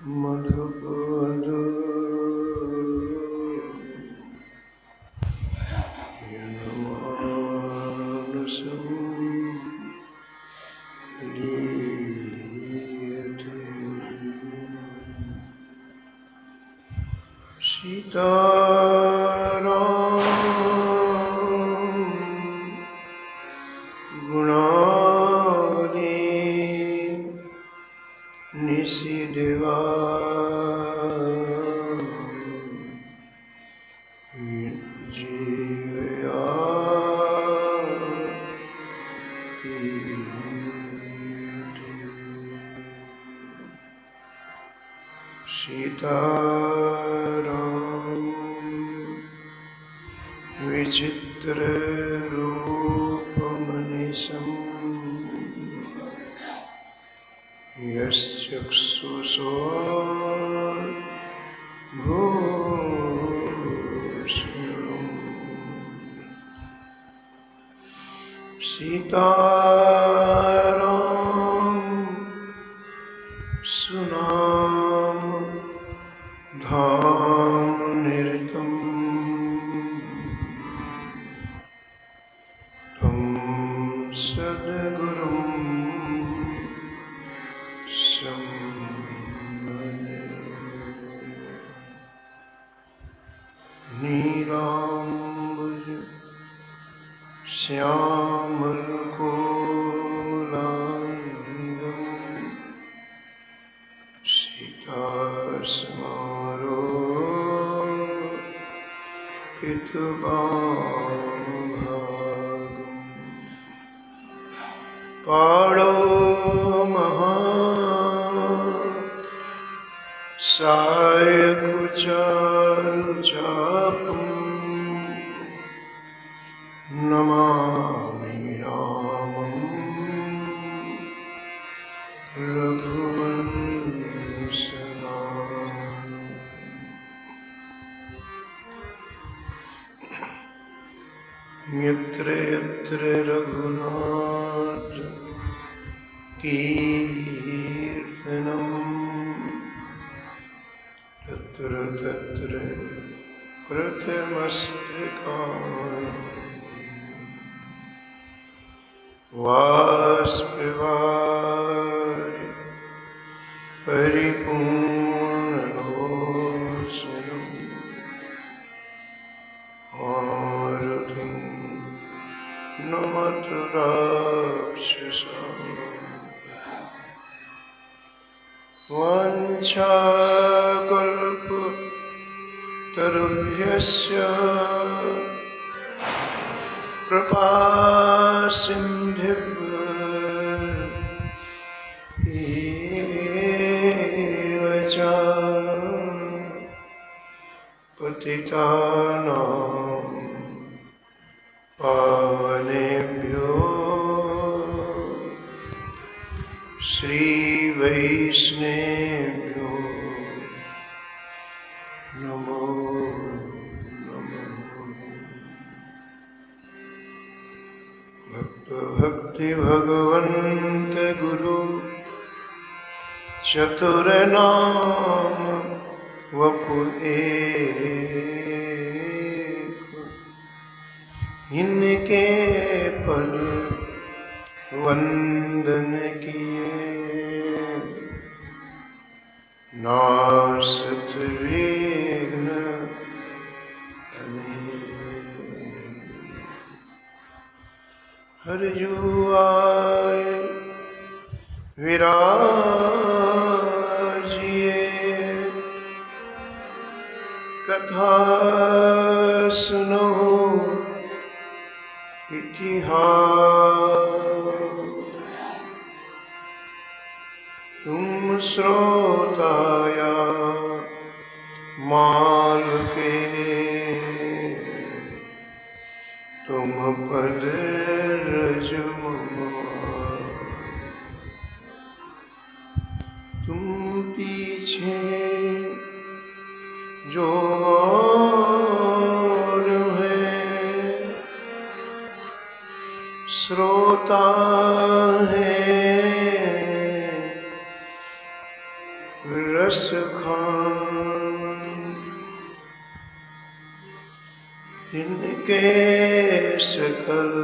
मधुपदो यन्मानसं लीयते। सीताराम गुणादि निशिदेवा जीवया सीताराम विचित्र रूपमनिशम् यश्चक्षुषोर्भूषणम् सीताराम सुनाम धाम निरतम् तं सद्गुरुं नीलाम्बुज श्यामलकोमलाङ्गं सीतास्मरोपितवामभागम् पाणो महा सायकुचारुचापं नमामि रामं रघुवंशनाथम्। यत्र यत्र रघुनाथ कीर्तनम् तत्र तत्र कृतमस्तकाय वाष्पवारि परिपूर्णलोचनम् आरुतिं नमत राक्षसान् वाञ्छाकल्पतरुभ्यश्च कृपासिन्धुभ्येव च पतितानां पावनेभ्यो श्रीवैष्णवेभ्यो नमो नमः। भक्ति भगवन्त गुरु चतुरनाम वपु एक, इनके पद वंदन किए नासत विघ्न हरजु आए विराजिए कथा सुनो इतिहास तुम श्रोताया माल के तुम पद रजममा तुम पीछे जो और है श्रोता है रस खान जिनके सकल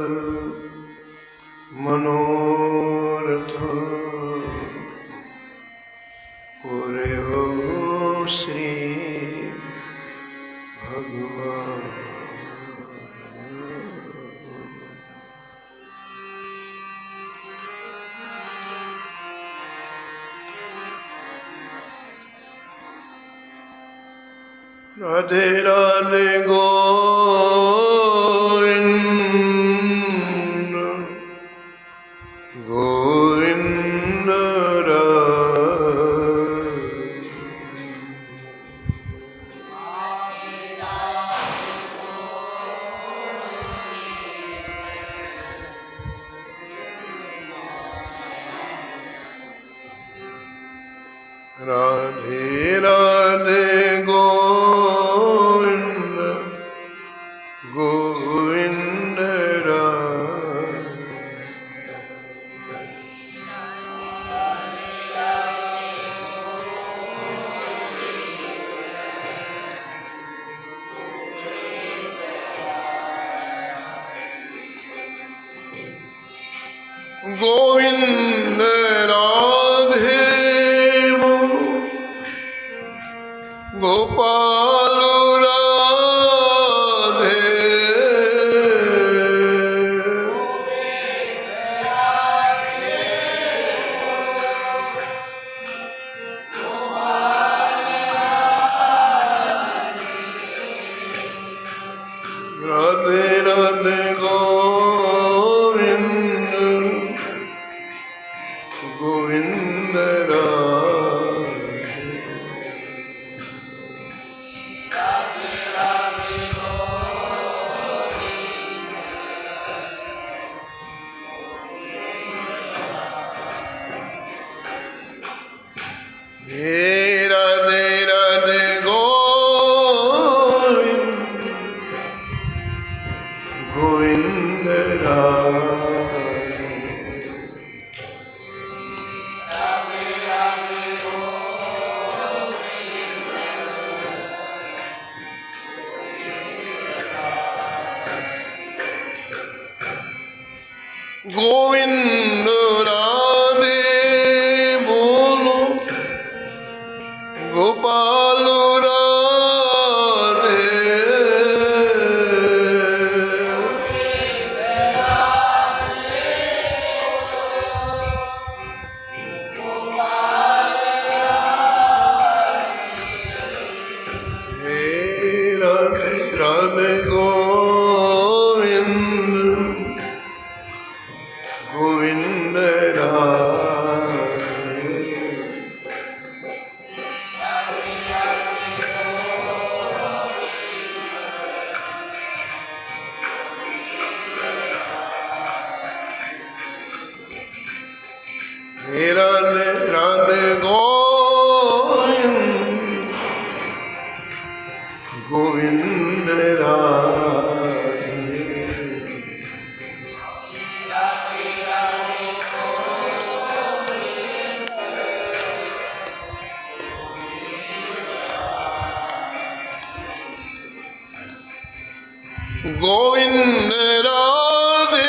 मनोरथ पूरे हो श्री भगवान। राधे राधे गोविंद गोविंद राधे राधे गोविंद गोविंद गोविंद राधे गोपाल राधे राधे राधे गोविंद गोविंद राधे राधे गोविंद गोविंद गोविंद राधे बोलो गोपाल राधे राधे राधे गोविंद गोविंद राधे राधे गोविंद गोविंद गोविंद राधे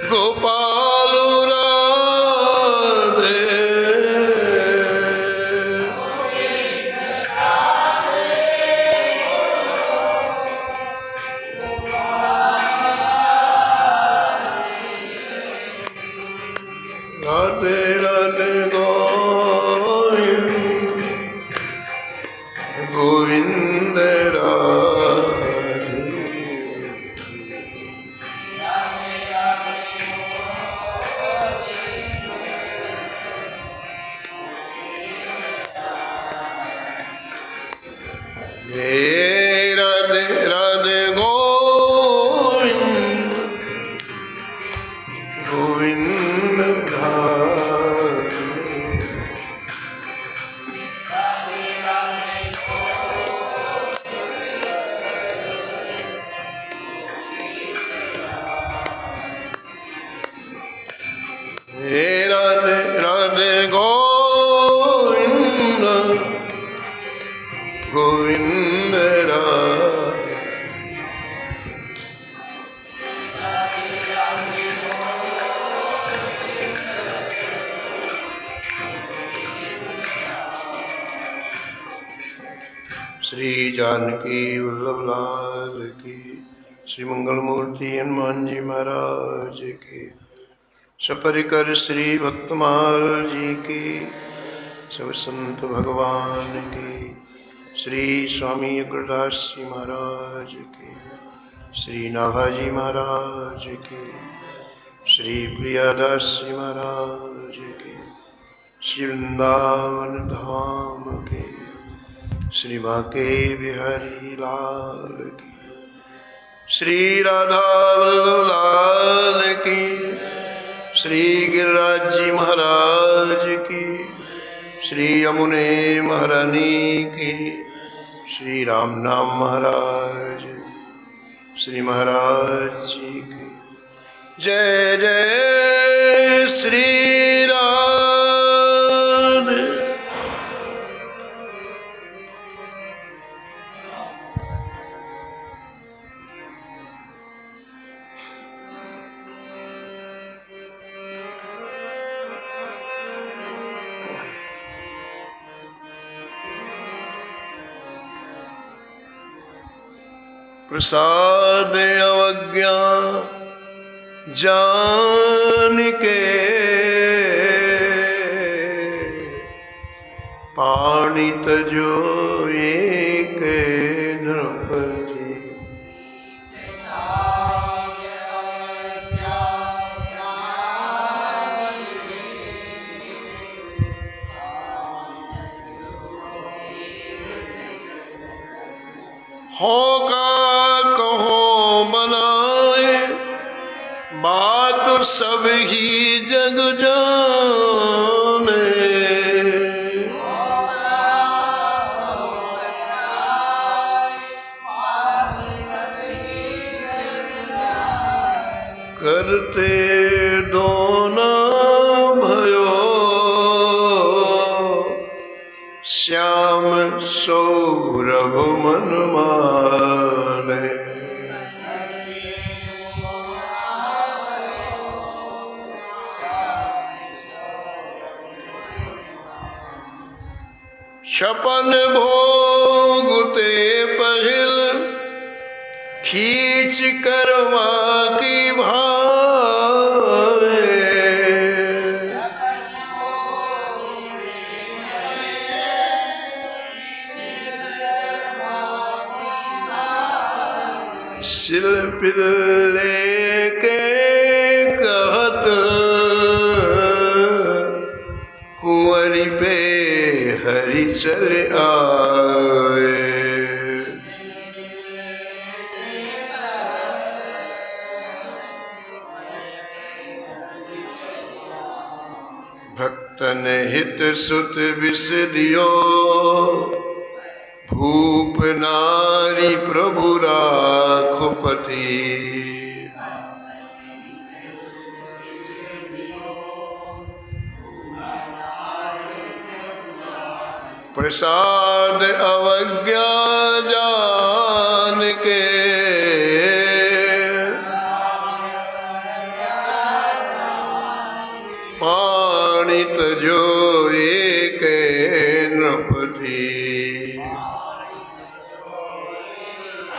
गोपाल राधे राधे राधे गोविंद गोविंद राधे राधे गोविंद गोविंद राधे राधे श्री जानकी वल्लभ लाल की, श्री मंगल मूर्ति हनुमान जी महाराज की, सपरिकर श्री भक्तमाल जी की, सब संत भगवान की, श्री स्वामी अग्रदास जी महाराज की, श्री नाभाजी महाराज की, श्री प्रियादास जी महाराज की, श्री वृंदावन धाम के, श्री बांके बिहारी लाल की, श्री राधा वल्लभ लाल की, श्री गिरिराज जी महाराज की, श्री यमुने महारानी की, श्री राम नाम महाराज, श्री महाराज जी की जय जय श्री राधे। प्रसाद अवज्ञा जान के, पानी तजो एक नृपति। होगा बात सब ही जग जाने, करते दोना भयो श्याम सौरभ मन माने। छपन भोगते पहिल खींच करवा की भावे, शिल्पिल लेके कहत कुंवरी पे हरि चले आए। भक्तन हित सुत विष दियो, भूप नारी प्रभु राखुपति। प्रसाद अवज्ञा जान के, पानी तजो एक नृपति।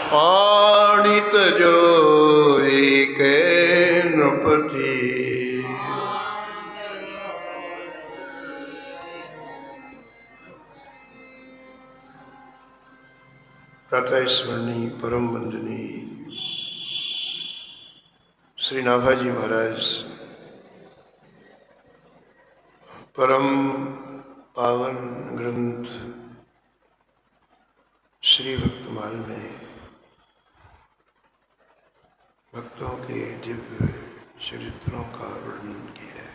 पानी तजो एक नृपति। प्रातः स्मरणीय परम वंदनीय श्री नाभाजी महाराज परम पावन ग्रंथ श्री भक्तमाल में भक्तों के दिव्य चरित्रों का वर्णन किया है।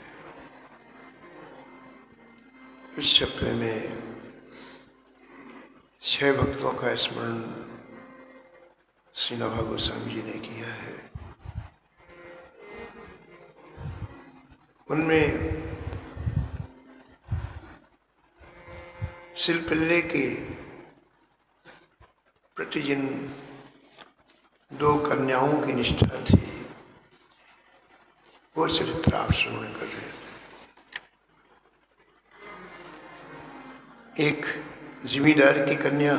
इस छप्पे में 6 भक्तों का स्मरण श्री नाभा गोस्वामी जी ने किया है। उनमें शिल्पिल्ले के प्रति जिन 2 कन्याओं की निष्ठा थी, वो चरित्र आप श्रवण कर रहे थे। एक जिमीदार की कन्या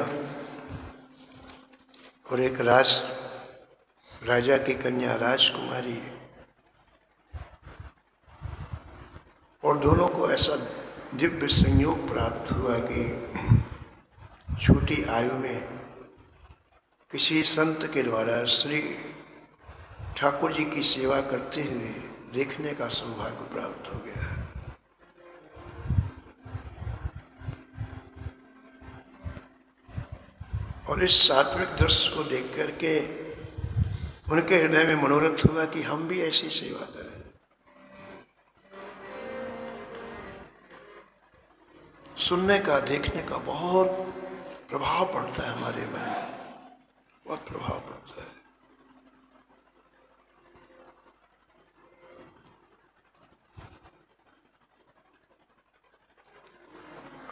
और एक राजा की कन्या राजकुमारी, और दोनों को ऐसा दिव्य संयोग प्राप्त हुआ कि छोटी आयु में किसी संत के द्वारा श्री ठाकुर जी की सेवा करते हुए देखने का सौभाग्य प्राप्त हो गया। और इस सात्विक दृश्य को देख करके उनके हृदय में मनोरथ हुआ कि हम भी ऐसी सेवा करें। सुनने का, देखने का बहुत प्रभाव पड़ता है हमारे मन में, बहुत प्रभाव पड़ता है।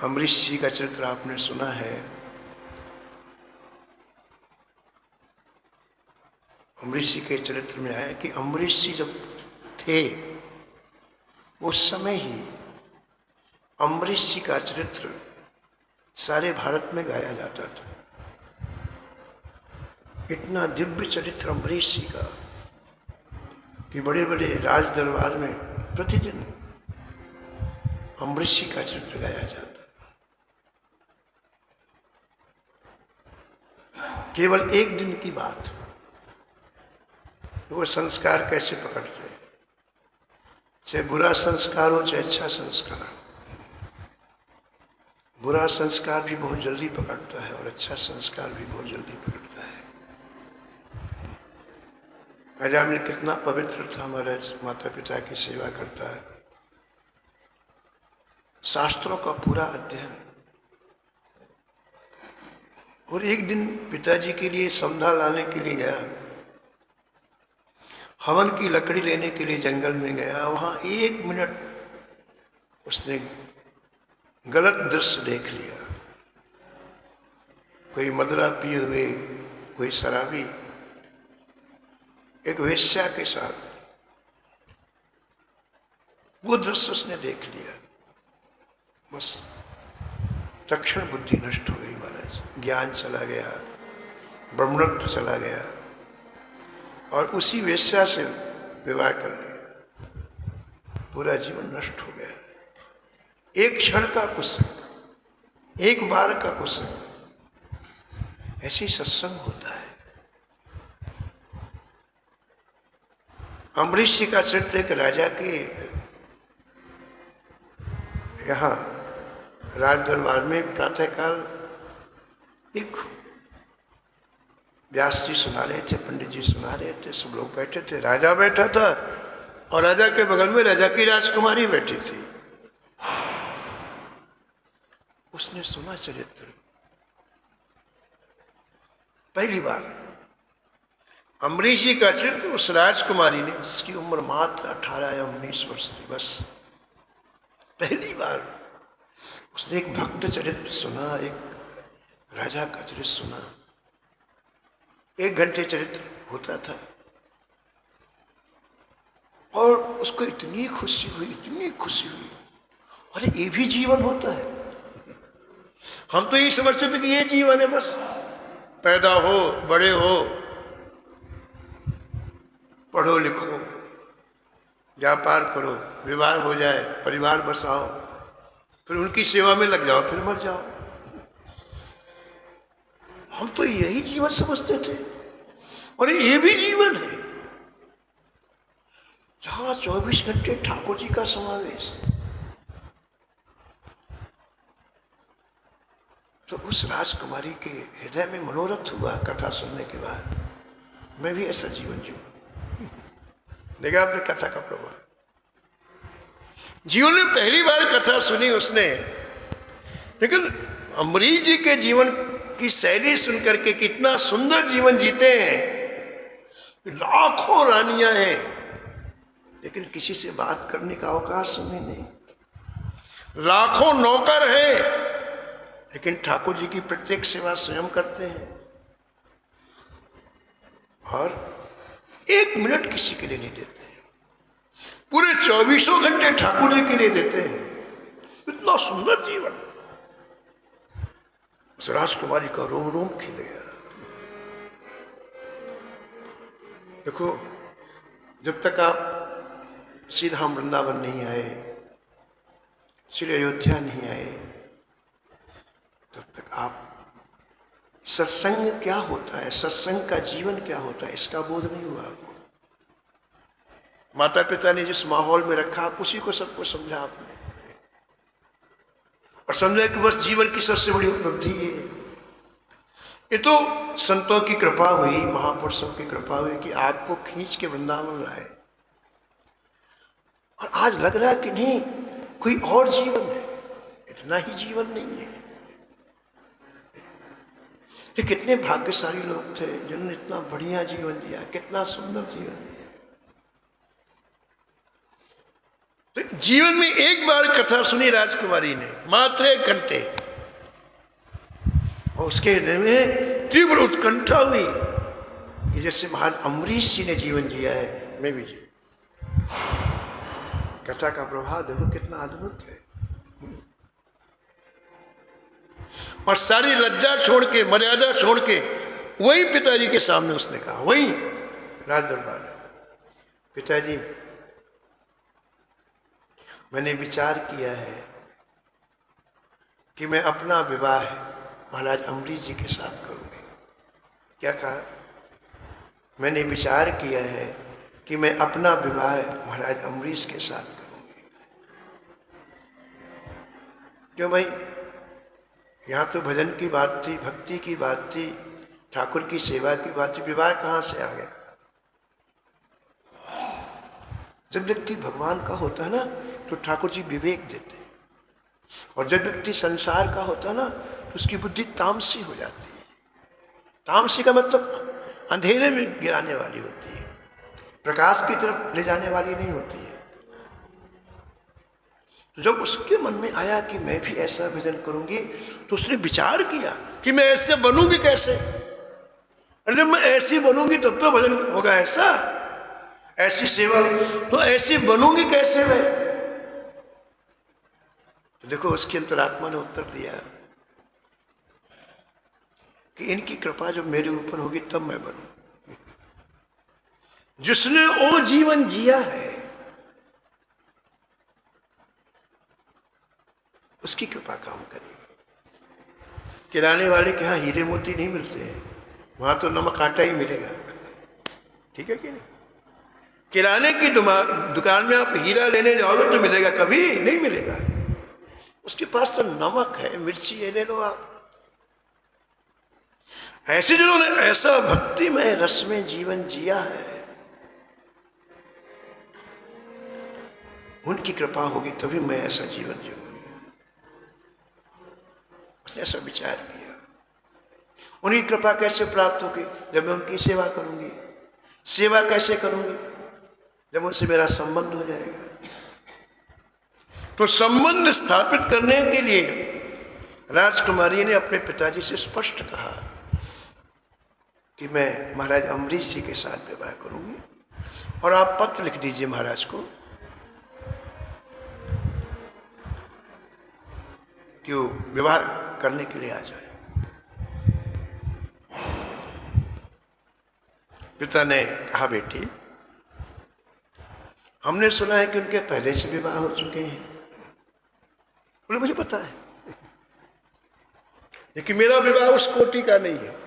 अमरीश जी का चरित्र आपने सुना है। अमरीश जी के चरित्र में आया कि अमरीश जी जब थे उस समय ही अमरीश जी का चरित्र सारे भारत में गाया जाता था। इतना दिव्य चरित्र अमरीश जी का कि बड़े बड़े राज दरबार में प्रतिदिन अमरीश जी का चरित्र गाया जाता। केवल एक दिन की बात, वो संस्कार कैसे पकड़ते हैं, चाहे बुरा संस्कार हो चाहे अच्छा संस्कार हो। बुरा संस्कार भी बहुत जल्दी पकड़ता है और अच्छा संस्कार भी बहुत जल्दी पकड़ता है। अजामिल कितना पवित्र था, हमारे माता पिता की सेवा करता है, शास्त्रों का पूरा अध्ययन। और एक दिन पिताजी के लिए समधा लाने के लिए गया, हवन की लकड़ी लेने के लिए जंगल में गया। वहां 1 मिनट उसने गलत दृश्य देख लिया। कोई मदिरा पिए हुए, कोई शराबी एक वेश्या के साथ, वो दृश्य उसने देख लिया। बस तक्षण बुद्धि नष्ट हो गई महाराज, ज्ञान चला गया, ब्रह्मत्व चला गया और उसी वेश्या से विवाह कर लिया। पूरा जीवन नष्ट हो गया। एक क्षण का कुसंग, एक बार का कुसंग, ऐसी सत्संग होता है। अमरीश जी का चरित्र एक राजा के यहाँ राज दरबार में प्रातःकाल एक व्यास जी सुना रहे थे, पंडित जी सुना रहे थे, सब लोग बैठे थे। राजा बैठा था और राजा के बगल में राजा की राजकुमारी बैठी थी। उसने सुना चरित्र पहली बार। अमरीश जी का चरित्र उस राजकुमारी ने, जिसकी उम्र मात्र 18 या 19 वर्ष थी, बस पहली बार उसने एक भक्त चरित्र सुना, एक राजा का चरित्र सुना। 1 घंटे चरित्र होता था और उसको इतनी खुशी हुई, इतनी खुशी हुई, अरे ये भी जीवन होता है। हम तो ये समझते थे कि ये जीवन है, बस पैदा हो, बड़े हो, पढ़ो लिखो, व्यापार करो, विवाह हो जाए, परिवार बसाओ, फिर उनकी सेवा में लग जाओ, फिर मर जाओ। हम तो यही जीवन समझते थे और ये भी जीवन है जहां 24 घंटे ठाकुर जी का समावेश। तो उस राजकुमारी के हृदय में मनोरथ हुआ कथा सुनने के बाद, मैं भी ऐसा जीवन जीऊं। देखा आपने कथा का प्रभाव। जीवन में पहली बार कथा सुनी उसने, लेकिन अमरीश जी के जीवन की शैली सुनकर के कितना सुंदर जीवन जीते हैं। लाखों रानियां हैं लेकिन किसी से बात करने का अवकाश उन्हें नहीं। लाखों नौकर हैं लेकिन ठाकुर जी की प्रत्येक सेवा स्वयं करते हैं और 1 मिनट किसी के लिए नहीं देते हैं। पूरे 24 घंटे ठाकुर जी के लिए देते हैं। इतना सुंदर जीवन। उस राजकुमारी का रोम रोम खिल गया। देखो, जब तक आप श्री धाम वृंदावन नहीं आए, श्री अयोध्या नहीं आए, तब तक आप सत्संग क्या होता है, सत्संग का जीवन क्या होता है, इसका बोध नहीं हुआ आपको। माता पिता ने जिस माहौल में रखा, आप उसी को सबको समझा आपने, और समझा कि बस जीवन की सबसे बड़ी उपलब्धि है। ये तो संतों की कृपा हुई, महापुरुषों की कृपा हुई कि आपको खींच के वृंदावन लाए, और आज लग रहा है कि नहीं, कोई और जीवन है, इतना ही जीवन नहीं है। ये कितने भाग्यशाली लोग थे जिन्होंने इतना बढ़िया जीवन जिया, कितना सुंदर जीवन जिया। तो जीवन में एक बार कथा सुनी राजकुमारी ने, मात्र 1 घंटे, और उसके हृदय में तीव्र उत्कंठा हुई कि जैसे महाराज अम्बरीश जी ने जीवन जिया है, मैं भी जी। कथा का प्रभाव देखो कितना अद्भुत है। और सारी लज्जा छोड़ के, मर्यादा छोड़ के, वही पिताजी के सामने उसने कहा, वही राज दरबार में, पिताजी मैंने विचार किया है कि मैं अपना विवाह महाराज अम्बरीश जी के साथ करूंगी। क्या कहा? मैंने विचार किया है कि मैं अपना विवाह महाराज अम्बरीश के साथ करूंगी। क्यों भाई? यहाँ तो भजन की बात थी, भक्ति की बात थी, ठाकुर की सेवा की बात थी, विवाह कहाँ से आ गया? जब व्यक्ति भगवान का होता है ना, तो ठाकुर जी विवेक देते हैं, और जब व्यक्ति संसार का होता है ना, तो उसकी बुद्धि तामसी हो जाती है। तामसी का मतलब अंधेरे में गिराने वाली होती है, प्रकाश की तरफ ले जाने वाली नहीं होती है। तो जब उसके मन में आया कि मैं भी ऐसा भजन करूंगी, तो उसने विचार किया कि मैं ऐसे बनूंगी कैसे। अरे जब मैं ऐसी बनूंगी तब तो भजन होगा ऐसा, ऐसी सेवा, तो ऐसी बनूंगी कैसे मैं? तो देखो उसकी अंतरात्मा ने उत्तर दिया कि इनकी कृपा जब मेरे ऊपर होगी तब मैं बनूं। जिसने वो जीवन जिया है उसकी कृपा काम करेगी। किराने वाले के यहाँ हीरे मोती नहीं मिलते हैं, वहां तो नमक आटा ही मिलेगा। ठीक है कि नहीं? किराने की दुकान में आप हीरा लेने जाओगे तो मिलेगा? कभी नहीं मिलेगा। उसके पास तो नमक है, मिर्ची है, ले लो आप। ऐसे जिन्होंने ऐसा भक्ति में रस में जीवन जिया है, उनकी कृपा होगी तभी मैं ऐसा जीवन जीऊंगी। उसने ऐसा विचार किया। उनकी कृपा कैसे प्राप्त होगी? जब मैं उनकी सेवा करूंगी। सेवा कैसे करूंगी? जब उनसे मेरा संबंध हो जाएगा। तो संबंध स्थापित करने के लिए राजकुमारी ने अपने पिताजी से स्पष्ट कहा कि मैं महाराज अम्बरीश जी के साथ विवाह करूंगी, और आप पत्र लिख दीजिए महाराज को कि वो विवाह करने के लिए आ जाए। पिता ने कहा, बेटी हमने सुना है कि उनके पहले से विवाह हो चुके हैं। बोले मुझे पता है, लेकिन मेरा विवाह उस कोटि का नहीं है।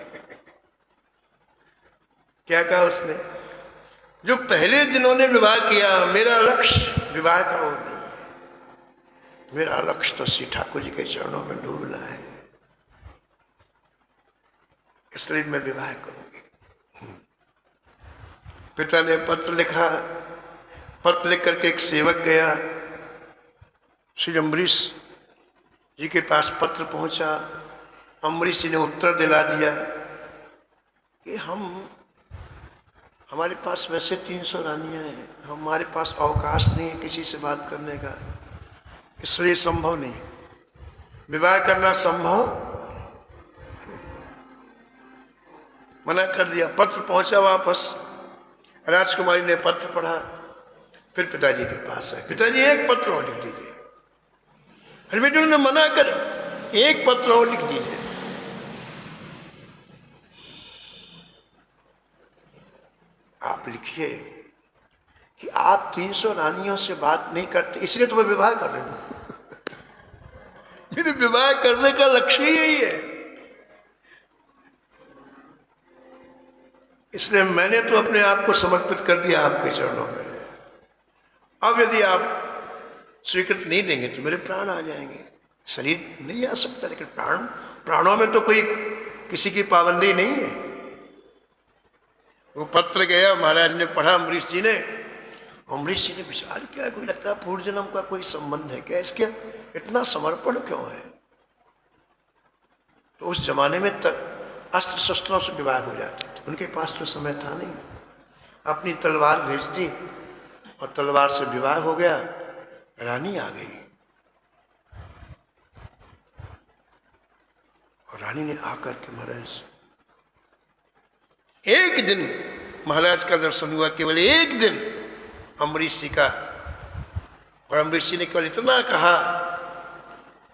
क्या कहा उसने? जो पहले जिन्होंने विवाह किया, मेरा लक्ष्य विवाह का वो नहीं है। मेरा लक्ष्य तो श्री ठाकुर जी के चरणों में डूबना है, इसलिए मैं विवाह करूंगी। पिता ने पत्र लिखा। पत्र लिख करके एक सेवक गया, श्री अम्बरीश जी के पास पत्र पहुंचा। अम्बरीश जी ने उत्तर दिला दिया कि हमारे पास वैसे 300 रानियां हैं, हमारे पास अवकाश नहीं है किसी से बात करने का, इसलिए संभव नहीं, विवाह करना संभव। मना कर दिया। पत्र पहुंचा वापस। राजकुमारी ने पत्र पढ़ा, फिर पिताजी के पास आए। पिताजी एक पत्र और लिख दीजिए। अरे बेटे उन्होंने मना कर, एक पत्र और लिख दीजिए। आप लिखिए कि आप 300 रानियों से बात नहीं करते, इसलिए तो मैं विवाह कर रही हूं। फिर विवाह करने का लक्ष्य ही यही है। इसलिए मैंने तो अपने आप को समर्पित कर दिया आपके चरणों में। अब यदि आप स्वीकृति नहीं देंगे तो मेरे प्राण आ जाएंगे। शरीर नहीं आ सकता, लेकिन प्राणों में तो कोई किसी की पाबंदी नहीं है। वो पत्र गया, महाराज ने पढ़ा अम्बरीश जी ने। अम्बरीश जी ने विचार किया, कोई लगता है पूर्व जन्म का कोई संबंध है क्या, इसके इतना समर्पण क्यों है। तो उस जमाने में अस्त्र शस्त्रों से विवाह हो जाते थे, उनके पास तो समय था नहीं। अपनी तलवार भेज दी और तलवार से विवाह हो गया, रानी आ गई। और रानी ने आकर के महाराज एक दिन महाराज का दर्शन हुआ, केवल एक दिन अम्बरीश जी का। और अम्बरीश जी ने केवल इतना कहा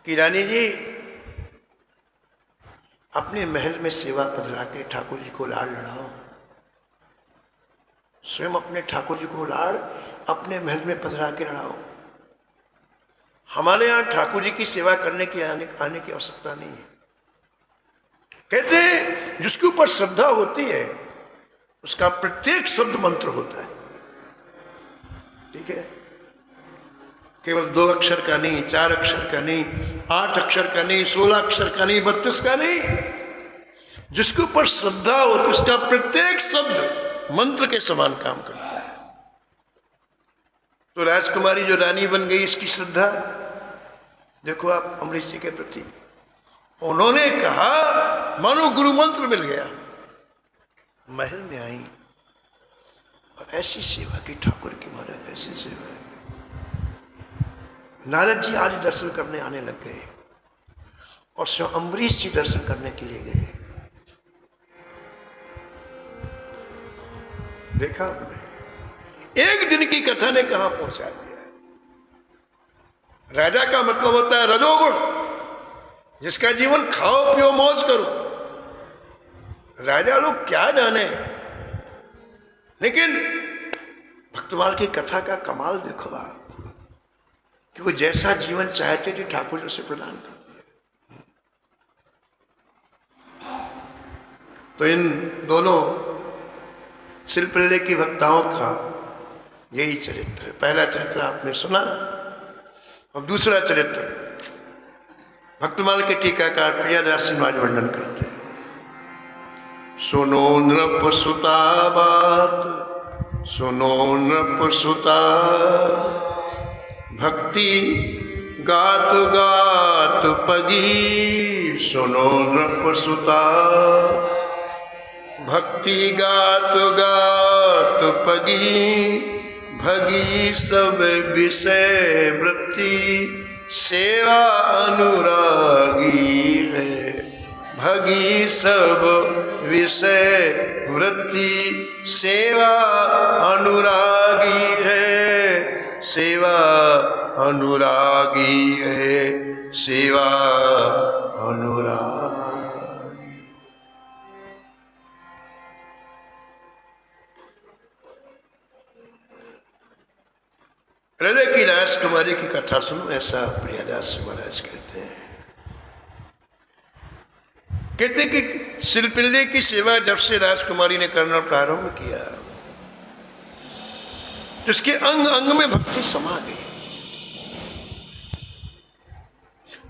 कि रानी जी अपने महल में सेवा पधरा के ठाकुर जी को लाड़ लड़ाओ। स्वयं अपने ठाकुर जी को लाड़ अपने महल में पधरा के लड़ाओ। हमारे यहां ठाकुर जी की सेवा करने की आने की आवश्यकता नहीं है। कहते हैं जिसके ऊपर श्रद्धा होती है उसका प्रत्येक शब्द मंत्र होता है। ठीक है, केवल 2 अक्षर का नहीं, 4 अक्षर का नहीं, 8 अक्षर का नहीं, 16 अक्षर का नहीं, 32 का नहीं। जिसके ऊपर श्रद्धा हो तो उसका प्रत्येक शब्द मंत्र के समान काम करता है। तो राजकुमारी जो रानी बन गई, इसकी श्रद्धा देखो आप अम्बरीश जी के प्रति। उन्होंने कहा मानो गुरु मंत्र मिल गया। महल में आई और ऐसी सेवा की ठाकुर की, महाराज ऐसी सेवा। नारद जी आज दर्शन करने आने लग गए और स्वयं अम्बरीश जी दर्शन करने के लिए गए। देखा आपने, एक दिन की कथा ने कहां पहुंचा दिया। राजा का मतलब होता है रजोगुण, जिसका जीवन खाओ पियो मौज करो। राजा लोग क्या जाने, लेकिन भक्तमाल की कथा का कमाल देखो आप कि वो जैसा जीवन चाहते थे ठाकुर उसे प्रदान कर दिया। तो इन दोनों शिल्पल्ले की वक्ताओं का यही चरित्र है। पहला चरित्र आपने सुना और दूसरा चरित्र भक्तमाल के टीकाकार प्रियादास महाराज वर्णन करते हैं। सुनो नृप सुता बात, सुनो नृप सुता, भक्ति गात गात पगी। सुनो नृप सुता, भक्ति गात गात पगी। भगी सब विषय वृत्ति, सेवा अनुरागी है। भगी सब विषय वृत्ति, सेवा अनुरागी है। सेवा अनुरागी है, सेवा अनुरागी। हृदय की राजकुमारी की कथा सुनो, ऐसा प्रियादास महाराज कहते हैं। कहते कि शिल्पिल्ले की सेवा जब से राजकुमारी ने करना प्रारंभ किया तो उसके अंग अंग में भक्ति समा गई।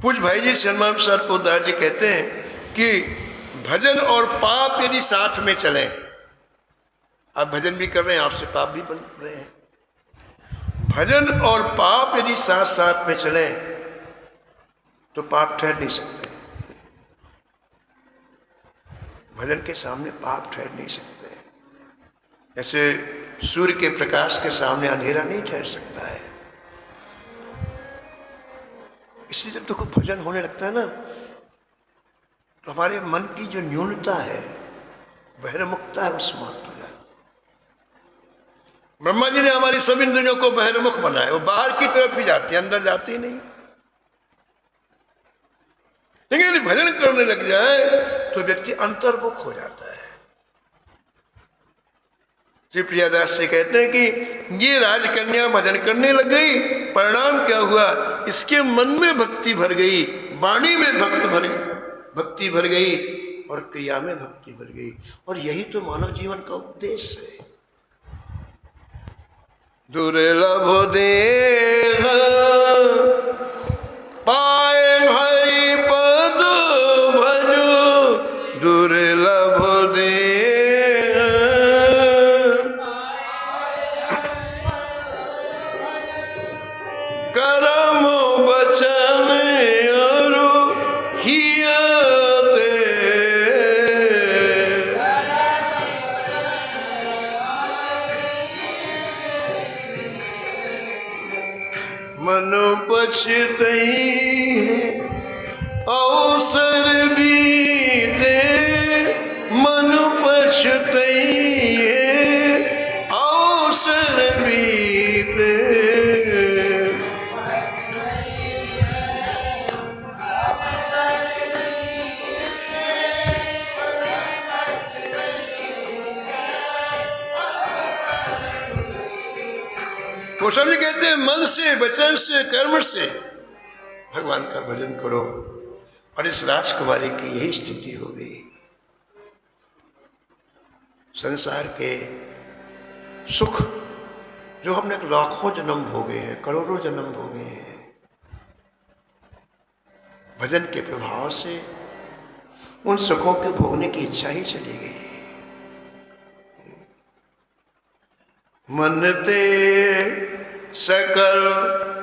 पूज्य भाई जी सन्मान प्रसाद पोद्दार जी कहते हैं कि भजन और पाप यदि साथ में चले, आप भजन भी कर रहे हैं, आपसे पाप भी बन रहे हैं। भजन और पाप यदि साथ साथ में चले तो पाप ठहर नहीं सकते। भजन के सामने पाप ठहर नहीं सकते। ऐसे सूर्य के प्रकाश के सामने अंधेरा नहीं ठहर सकता है। इसलिए जब देखो भजन होने लगता है ना तो हमारे मन की जो न्यूनता है, बहिर्मुखता है, उस समाप्त हो जाती। ब्रह्मा जी ने हमारी सब इंद्रियों को बहिर्मुख बनाया, वो बाहर की तरफ ही जाती है, अंदर जाती नहीं। लेकिन यदि भजन करने लग जाए तो व्यक्ति अंतर्मुख हो जाता है। श्री प्रियादास से कहते हैं कि ये राजकन्या भजन करने लग गई, परिणाम क्या हुआ, इसके मन में भक्ति भर गई, वाणी में भक्ति भर गई और क्रिया में भक्ति भर गई। और यही तो मानव जीवन का उद्देश्य है। दुर्लभ देह पाए हरि पद भजो, दुर्लभ देह करम बचन अरु हियते, मन पछतई अवसर बीते, मन पछतई अवसर बीते, गोस्वामी कहते हैं मन से, वचन से, कर्म से भगवान का भजन करो। और इस राजकुमारी की यही स्थिति हो गई। संसार के सुख जो हमने लाखों जन्म भोगे हैं, करोड़ों जन्म भोगे हैं, भजन के प्रभाव से उन सुखों के भोगने की इच्छा ही चली गई। मन ते सकल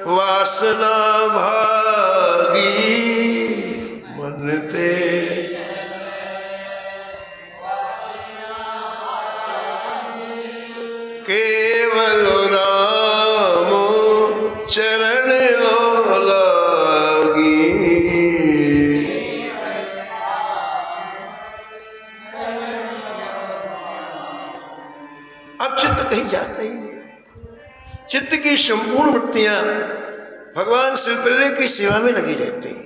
वासना भागी, मन ते केवल राम चरण लो लागी। अब चित्त कहीं जाता ही नहीं। चित्त की संपूर्ण वृत्तियां भगवान श्रीपल्ले की सेवा में लगी रहती हैं।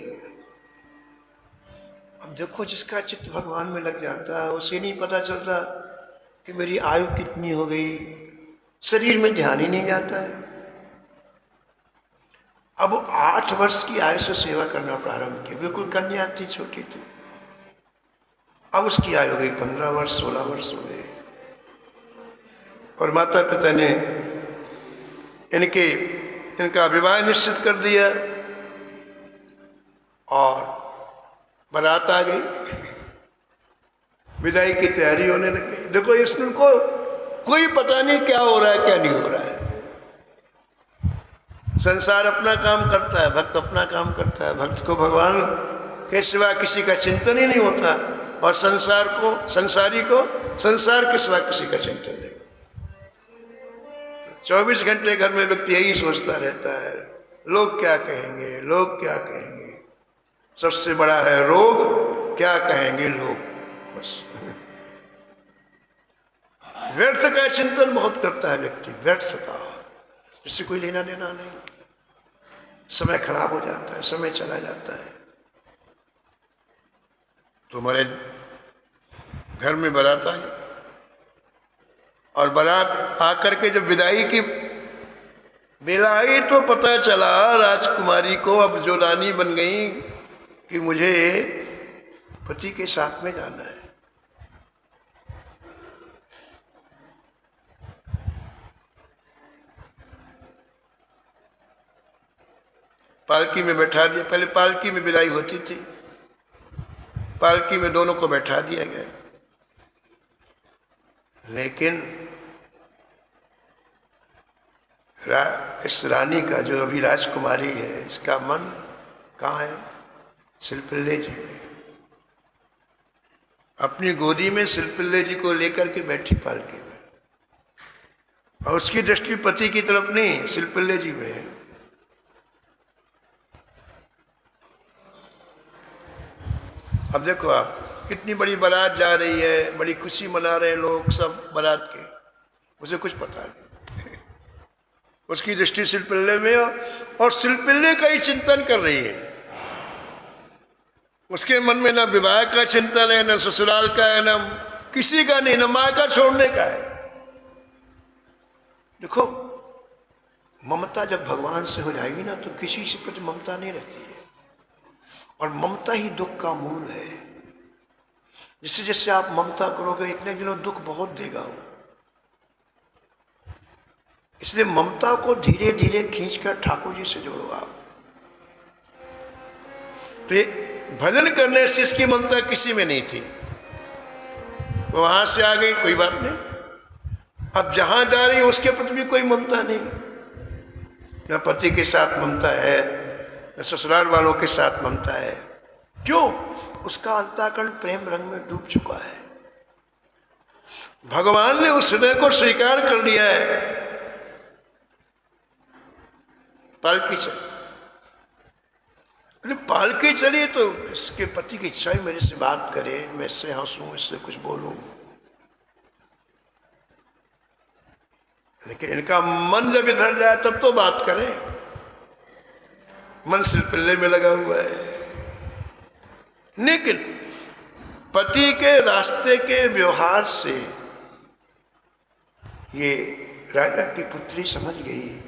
अब देखो, जिसका चित्त भगवान में लग जाता है उसे नहीं पता चलता कि मेरी आयु कितनी हो गई, शरीर में ध्यान ही नहीं जाता है। अब 8 वर्ष की आयु से सेवा करना प्रारंभ किया, बिल्कुल कन्या थी, छोटी थी। अब उसकी आयु हो गई 15 वर्ष, 16 वर्ष हो गए। और माता पिता ने इनका विवाह निश्चित कर दिया और बारात आ गई, विदाई की तैयारी होने लग गई। देखो, इसमें को कोई पता नहीं क्या हो रहा है, क्या नहीं हो रहा है। संसार अपना काम करता है, भक्त अपना काम करता है। भक्त को भगवान के सिवा किसी का चिंतन ही नहीं होता, और संसारी को संसार के सिवा किसी का चिंतन नहीं। 24 घंटे घर में व्यक्ति यही सोचता रहता है, लोग क्या कहेंगे, लोग क्या कहेंगे। सबसे बड़ा है रोग, क्या कहेंगे लोग, बस। व्यर्थ का चिंतन बहुत करता है व्यक्ति, व्यर्थ का, जिससे कोई लेना देना नहीं। समय खराब हो जाता है, समय चला जाता है। तुम्हारे घर में बारात आई, और बारात आकर के जब विदाई की बेला आई तो पता चला राजकुमारी को, अब जो रानी बन गई, कि मुझे पति के साथ में जाना है। पालकी में बैठा दिया। पहले पालकी में विदाई होती थी, पालकी में दोनों को बैठा दिया गया। लेकिन इस रानी का, जो अभी राजकुमारी है, इसका मन कहाँ है? शिल्पिल्ले जी में। अपनी गोदी में शिल्पिल्ले जी को लेकर के बैठी पालकी में, और उसकी दृष्टि पति की तरफ नहीं, शिल्पिल्ले जी में है। अब देखो, आप इतनी बड़ी बारात जा रही है, बड़ी खुशी मना रहे हैं लोग सब बारात के, उसे कुछ पता नहीं। उसकी दृष्टि शिल्पिल्ले में और शिल्पिल्ले का ही चिंतन कर रही है। उसके मन में ना विवाह का चिंतन है, ना ससुराल का है, ना किसी का नहीं, ना माँ का छोड़ने का है। देखो, ममता जब भगवान से हो जाएगी ना तो किसी से प्रति ममता नहीं रहती है, और ममता ही दुख का मूल है। जैसे जैसे आप ममता करोगे इतने दिनों दुख बहुत देगा वो। इसलिए ममता को धीरे धीरे खींचकर ठाकुर जी से जोड़ो आप। तो भजन करने से इसकी ममता किसी में नहीं थी, वहां से आ गई, कोई बात नहीं। अब जहां जा रही है उसके प्रति भी कोई ममता नहीं, न पति के साथ ममता है, न ससुराल वालों के साथ ममता है। क्यों? उसका अंतःकरण प्रेम रंग में डूब चुका है। भगवान ने उस हृदय को स्वीकार कर लिया है। पालकी चली, पालकी चली तो इसके पति की इच्छा ही मेरे से बात करे, मैं इससे हंसूं, इससे कुछ बोलूं, लेकिन इनका मन जब इधर जाए तब तो बात करें। मन सिलपिल्ले में लगा हुआ है। लेकिन पति के रास्ते के व्यवहार से ये राजा की पुत्री समझ गई,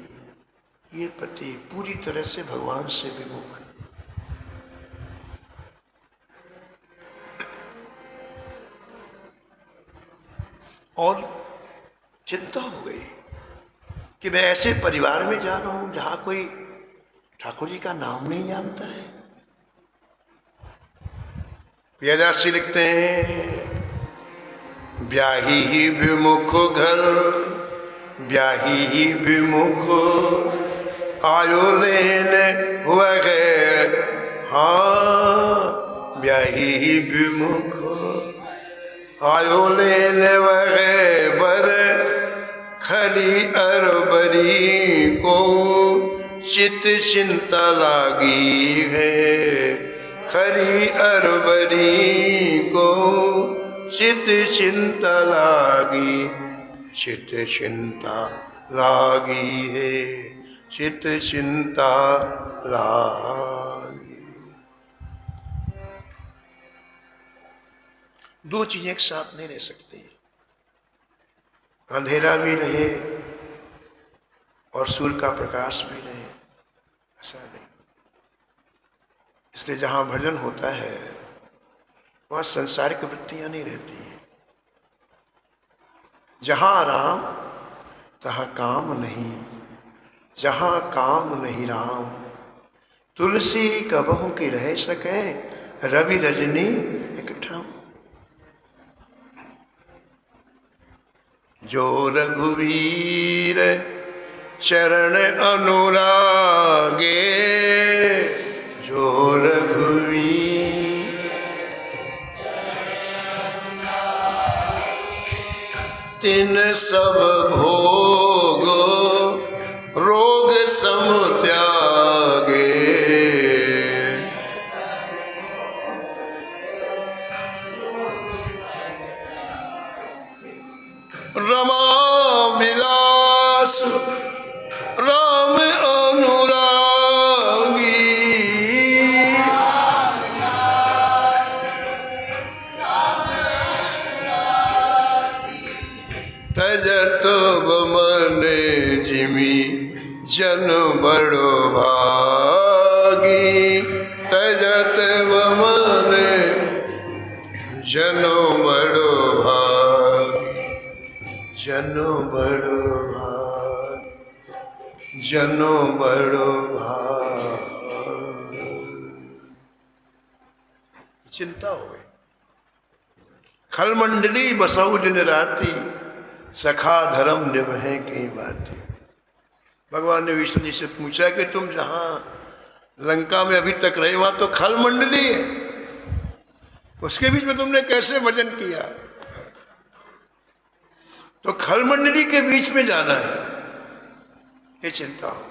ये पति पूरी तरह से भगवान से विमुख। और चिंता हो गई कि मैं ऐसे परिवार में जा रहा हूं जहां कोई ठाकुर जी का नाम नहीं जानता है। प्रियदासी लिखते हैं, ब्याही ही विमुख घर, ब्याही ही विमुख आयो लेने वगैर। हाँ, ब्याही ही विमुख आयो लेने वगैर बर, खली अरबरी को चित चिंता लागी है। खरी अरबरी को चित चिंता लागी, चित चिंता लागी है, चित चिंता लागी। दो चीजें एक साथ नहीं रह सकती, अंधेरा भी रहे और सूर्य का प्रकाश भी रहे, ऐसा नहीं। इसलिए जहां भजन होता है वहां संसारिक वृत्तियां नहीं रहती हैं। जहां राम तहां काम नहीं, जहां काम नहीं राम। तुलसी कबहू की रह सके, रवि रजनी इकट्ठा। जो रघुवीर चरण अनुरागे, जो रघुवीर तिन सब भोग रोग सम त्यागे। रमा विलास राम अनुरागी, तजत मन जिमी जन बड़ो भागी। तजत मन जनो बड़ो भागी, जनो बड़ो भागी, जनो बड़ो भागी। चिंता हो गई। खलमंडली बसऊ दिन राती, सखा धर्म निभे कई बाती। भगवान ने विष्णु जी से पूछा कि तुम जहां लंका में अभी तक रहे वहां तो खलमंडली है, उसके बीच में तुमने कैसे भजन किया? तो खलमंडली के बीच में जाना है, ये चिंता हो गई।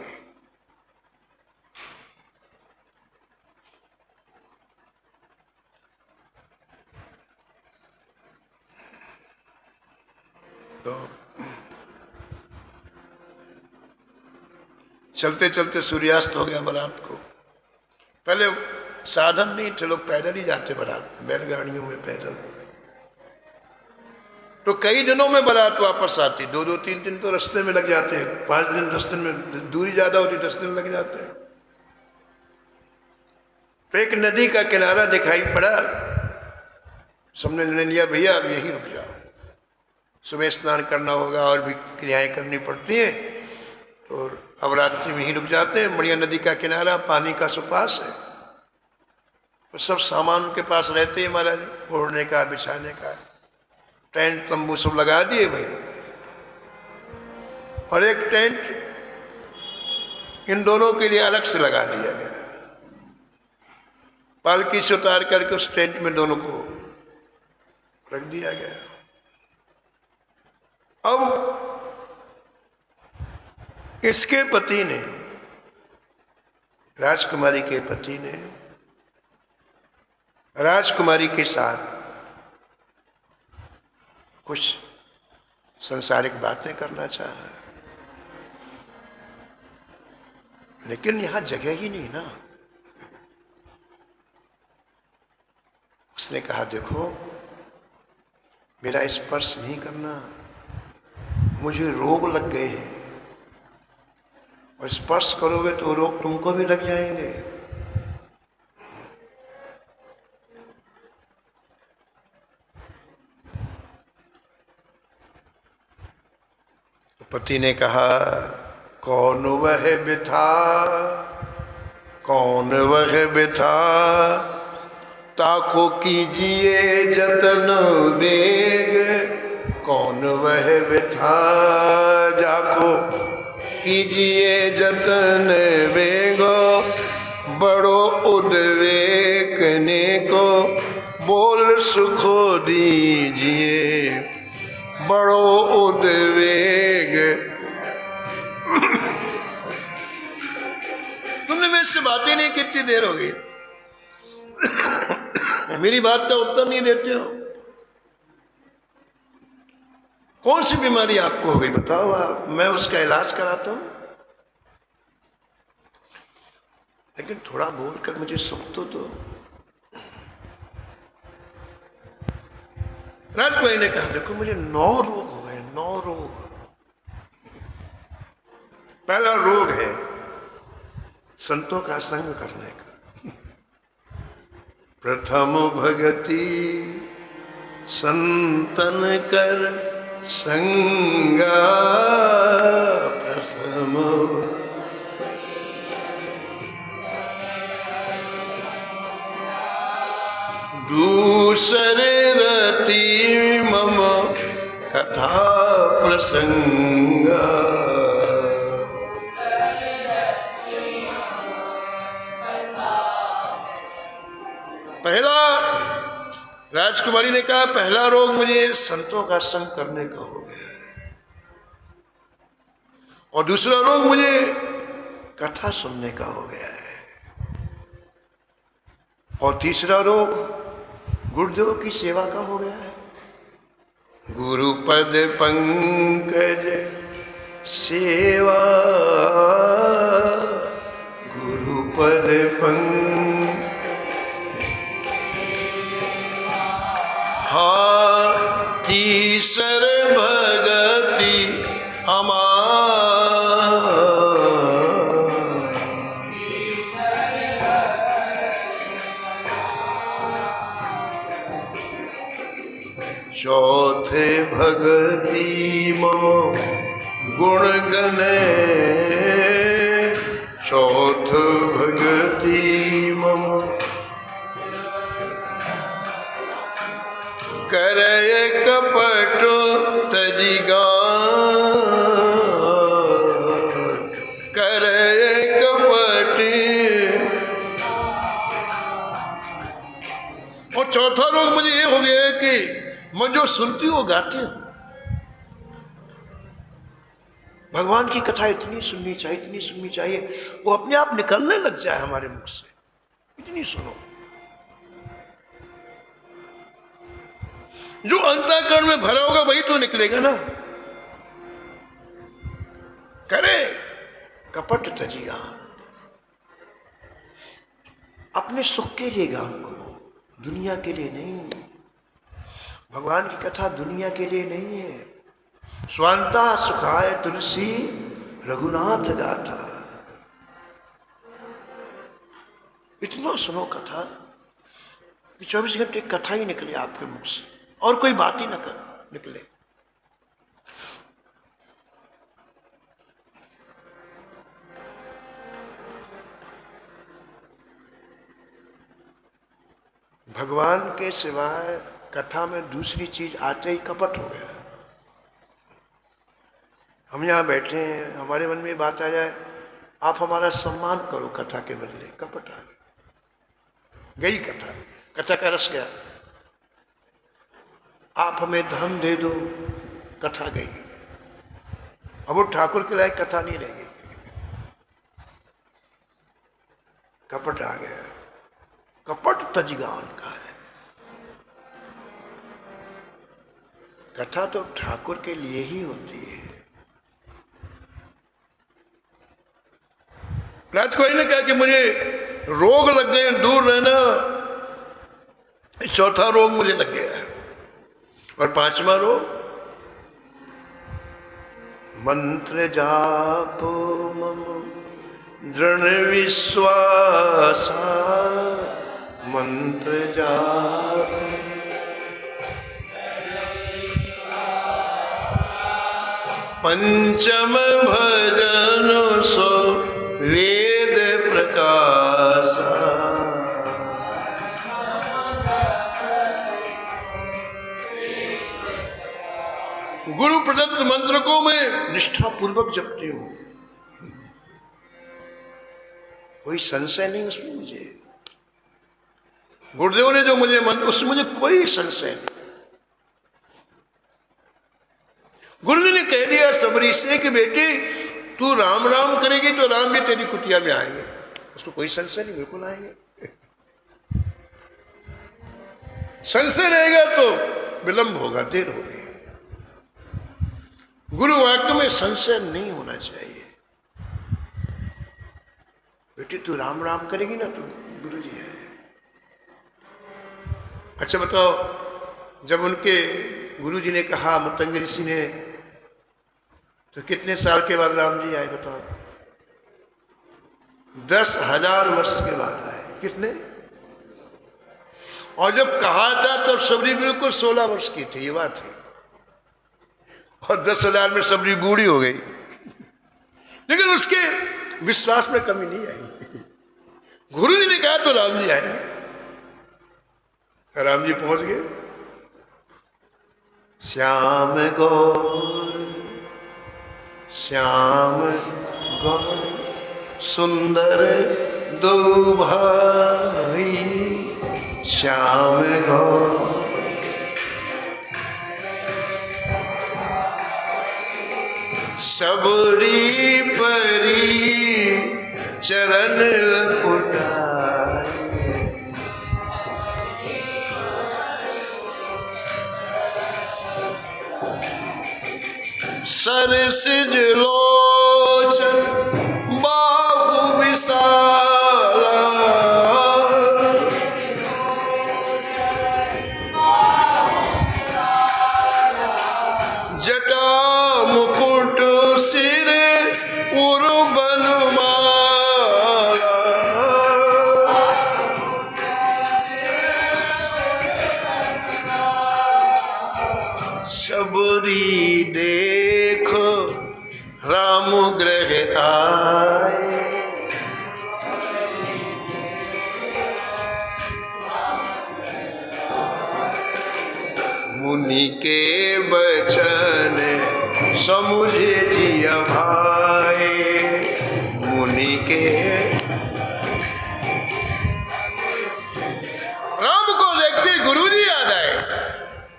तो चलते चलते सूर्यास्त हो गया बारात को। पहले साधन नहीं थे, लोग पैदल ही जाते बारात में, बैलगाड़ियों में पैदल। तो कई दिनों में बारात वापस आती, 2-2 3 तो रास्ते में लग जाते हैं, 5 दिन रास्ते में, दूरी ज्यादा होती 10 दिन लग जाते हैं। तो एक नदी का किनारा दिखाई पड़ा, सबने निर्णय लिया भैया अब यहीं रुक जाओ, सुबह स्नान करना होगा और भी क्रियाएं करनी पड़ती हैं, तो अब रात्रि में ही रुक जाते हैं। बढ़िया नदी का किनारा, पानी का सुपास है, तो सब सामान उनके पास रहते हैं महाराज, ओढ़ने का, बिछाने का, टेंट तंबू सब लगा दिए भाई। और एक टेंट इन दोनों के लिए अलग से लगा दिया गया, पालकी से उतार करके उस टेंट में दोनों को रख दिया गया। अब इसके पति ने, राजकुमारी के पति ने राजकुमारी के साथ कुछ सांसारिक बातें करना चाहा, लेकिन यहां जगह ही नहीं ना। उसने कहा देखो मेरा स्पर्श नहीं करना, मुझे रोग लग गए हैं, और स्पर्श करोगे तो रोग तुमको भी लग जाएंगे। तो पति ने कहा कौन वह बिथा, कौन वह बिथा, ताको कीजिए जतन बेग, कौन वह बिथा, जाको कीजिए जतन बेगो, बड़ो उद्वेकने को बोल सुखो दीजिए, बड़ो उद्वेग। तुमने मेरे से बातें नहीं, कितनी देर हो गई, मेरी बात का उत्तर नहीं देते हो। कौन सी बीमारी आपको हो गई बताओ, आप, मैं उसका इलाज कराता हूं, लेकिन थोड़ा बोलकर मुझे सुख तो दो। राजकुमारी ने कहा देखो मुझे 9 रोग हो गए, 9 रोग। पहला रोग है संतों का संग करने का। प्रथम भगति संतन कर संगा, प्रथम दूसरे रति मम कथा प्रसंगा, पहला, राजकुमारी ने कहा पहला रोग मुझे संतों का संग करने का हो गया है, और दूसरा रोग मुझे कथा सुनने का हो गया है, और तीसरा रोग गुरुदेव की सेवा का हो गया है। गुरुपद पंकज सेवा, गुरुपद पंकज, हाँ तीसर भगति अमार, चौथे भगति मम गुण गणे, चौथ भगति मम करे कपट तजिगा, करे कपट। और चौथा रोग मुझे ये हो गया कि मैं जो सुनती हूँ गाती हूँ। भगवान की कथा इतनी सुननी चाहिए, इतनी सुननी चाहिए, वो अपने आप निकलने लग जाए हमारे मुख से, इतनी सुनो। जो अंतःकरण में भरा होगा वही तो निकलेगा ना। करे कपट तजी गान, अपने सुख के लिए गान करो, दुनिया के लिए नहीं। भगवान की कथा दुनिया के लिए नहीं है। स्वांता सुखाय तुलसी रघुनाथ गाथा। इतना सुनो कथा कि 24 घंटे कथा ही निकले आपके मुख से और कोई बात ही न निकले। भगवान के सिवाय कथा में दूसरी चीज आते ही कपट हो गया। हम यहाँ बैठे हैं, हमारे मन में बात आ जाए आप हमारा सम्मान करो, कथा के बदले कपट आ गई कथा, कथा का रस गया। आप हमें धन दे दो, कथा गई। अब वो ठाकुर के लायक कथा नहीं रह गई, कपट आ गया। कपट तजगान का है। कथा तो ठाकुर के लिए ही होती है। राज कोई ने कहा कि मुझे रोग लग गए, दूर रहना। चौथा रोग मुझे लग गया है और पांचवा रोग मंत्र जापो मम दृढ़ विश्वासा। मंत्र जाप पंचम भजन सो वेद प्रकाशा। गुरु प्रदत्त मंत्र को मैं निष्ठा पूर्वक जपती हूं, कोई संशय नहीं उसमें मुझे। गुरुदेव ने जो मुझे मंत्र, उसमें मुझे कोई संशय नहीं। गुरु जी ने कह दिया सबरी से कि बेटी तू राम राम करेगी तो राम भी तेरी कुटिया में आएंगे, उसको कोई संशय नहीं, बिल्कुल आएंगे। संशय रहेगा तो विलंब होगा, देर होगी। गुरु वाक्य में संशय नहीं होना चाहिए। बेटी तू राम राम करेगी ना तो गुरु जी है। अच्छा बताओ, जब उनके गुरु जी ने कहा, मतंग ऋषि ने, तो कितने साल के बाद राम जी आए बताओ? 10,000 वर्ष के बाद आए। कितने? और जब कहा था तो सबरी बिल्कुल 16 वर्ष की थी, ये बात है। और 10,000 में सबरी बूढ़ी हो गई, लेकिन उसके विश्वास में कमी नहीं आई। गुरु जी ने कहा तो राम जी आएंगे। राम जी पहुंच गए। श्याम गौर श्याम गौर सुंदर दो भाई। श्याम गौर सबरी परी चरण लपुटाए। सरसिज लोचन बाहु विशाला। जटा मुकुट सिर उर बनमाला। सबरी देखो राम ग्रह आए। मुनि के बचन समुझे जिया भाई। मुनि के राम को देखते गुरु जी याद आए।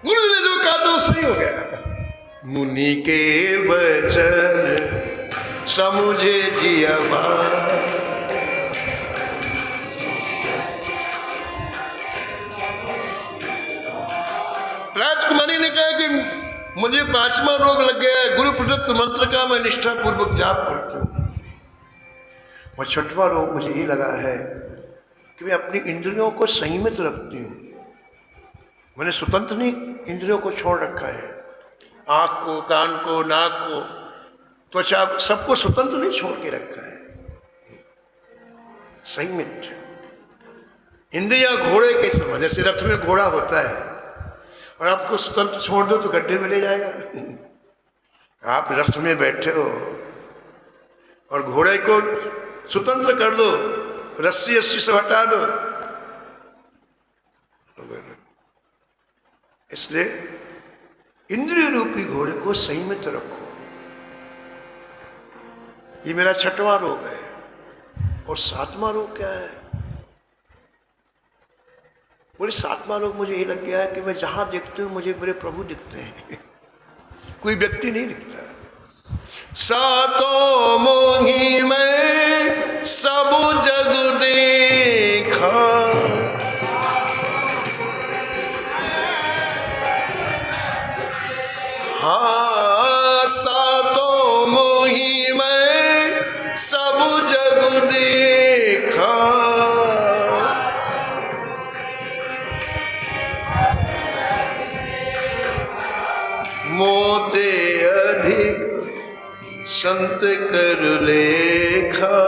गुरु ने जो कहा तो सही हो गया। मुनि के वचन समुझे जिया भाई। राजकुमारी ने कहा कि मुझे 5वां रोग लग गया है। गुरु प्रदत्त मंत्र का मैं निष्ठा पूर्वक जाप करती हूँ। और 6वां रोग मुझे ये लगा है कि मैं अपनी इंद्रियों को संयमित रखती हूँ। मैंने स्वतंत्र नहीं इंद्रियों को छोड़ रखा है, आंख को, कान को, नाक को, त्वचा, सबको स्वतंत्र नहीं छोड़ के रखा है, संयमित। इंद्रिया घोड़े के समान, जैसे रथ में घोड़ा होता है और आपको स्वतंत्र छोड़ दो तो गड्ढे में ले जाएगा। आप रथ में बैठे हो और घोड़े को स्वतंत्र कर दो, रस्सी से हटा दो। इसलिए इंद्रिय रूपी घोड़े को संयमित रखो। ये मेरा 6वां रोग है। और 7वां रोग क्या है? बोले 7वां रोग मुझे ये लग गया है कि मैं जहां देखती हूं मुझे मेरे प्रभु दिखते हैं, कोई व्यक्ति नहीं दिखता। सातों मोही में सब जग देखा, हाँ सातों मोही में सब जग देखा, मोते अधिक संत कर लेखा।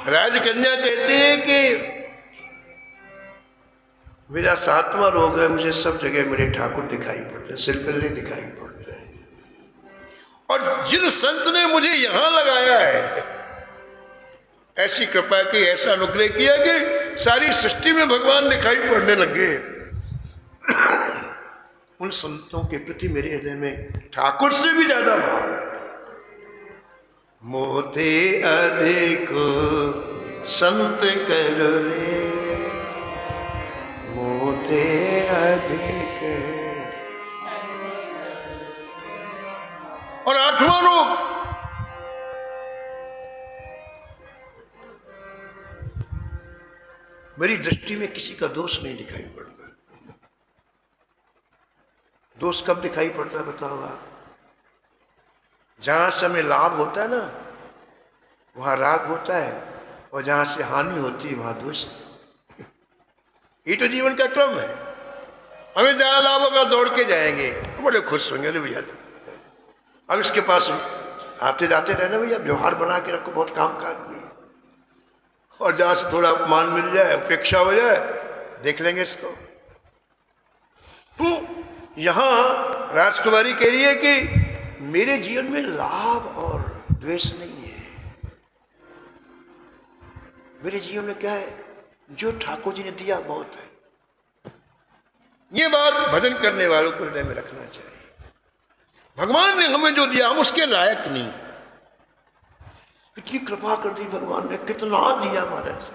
राजकन्या कहते हैं कि मेरा 7वां रोग है, मुझे सब जगह मेरे ठाकुर दिखाई पड़ते हैं, सिरकल्ले दिखाई पड़ते हैं। और जिन संत ने मुझे यहां लगाया है, ऐसी कृपा की, ऐसा अनुग्रह किया कि सारी सृष्टि में भगवान दिखाई पड़ने लगे, उन संतों के प्रति मेरे हृदय में ठाकुर से भी ज्यादा भाव है। मोते अधिक संत कर ले, मोते अधिक। और 8वां रोग, मेरी दृष्टि में किसी का दोष नहीं दिखाई पड़ता। दोष कब दिखाई पड़ता बताओ आप? जहां से हमें लाभ होता है ना, वहां राग होता है, और जहां से हानि होती है वहां द्वेष। ये तो जीवन का क्रम है। हमें जहां लाभ होगा दौड़ के जाएंगे, बड़े खुश होंगे, अरे भैया अब इसके पास आते जाते रहना भैया, व्यवहार बना के रखो, बहुत काम काज नहीं। और जहां से थोड़ा अपमान मिल जाए, उपेक्षा हो जाए, देख लेंगे इसको। तो यहां राजकुमारी कह रही है कि मेरे जीवन में लाभ और द्वेष नहीं है। मेरे जीवन में क्या है? जो ठाकुर जी ने दिया बहुत है। ये बात भजन करने वालों को हृदय में रखना चाहिए। भगवान ने हमें जो दिया हम उसके लायक नहीं। इतनी कृपा कर दी भगवान ने, कितना दिया महाराज।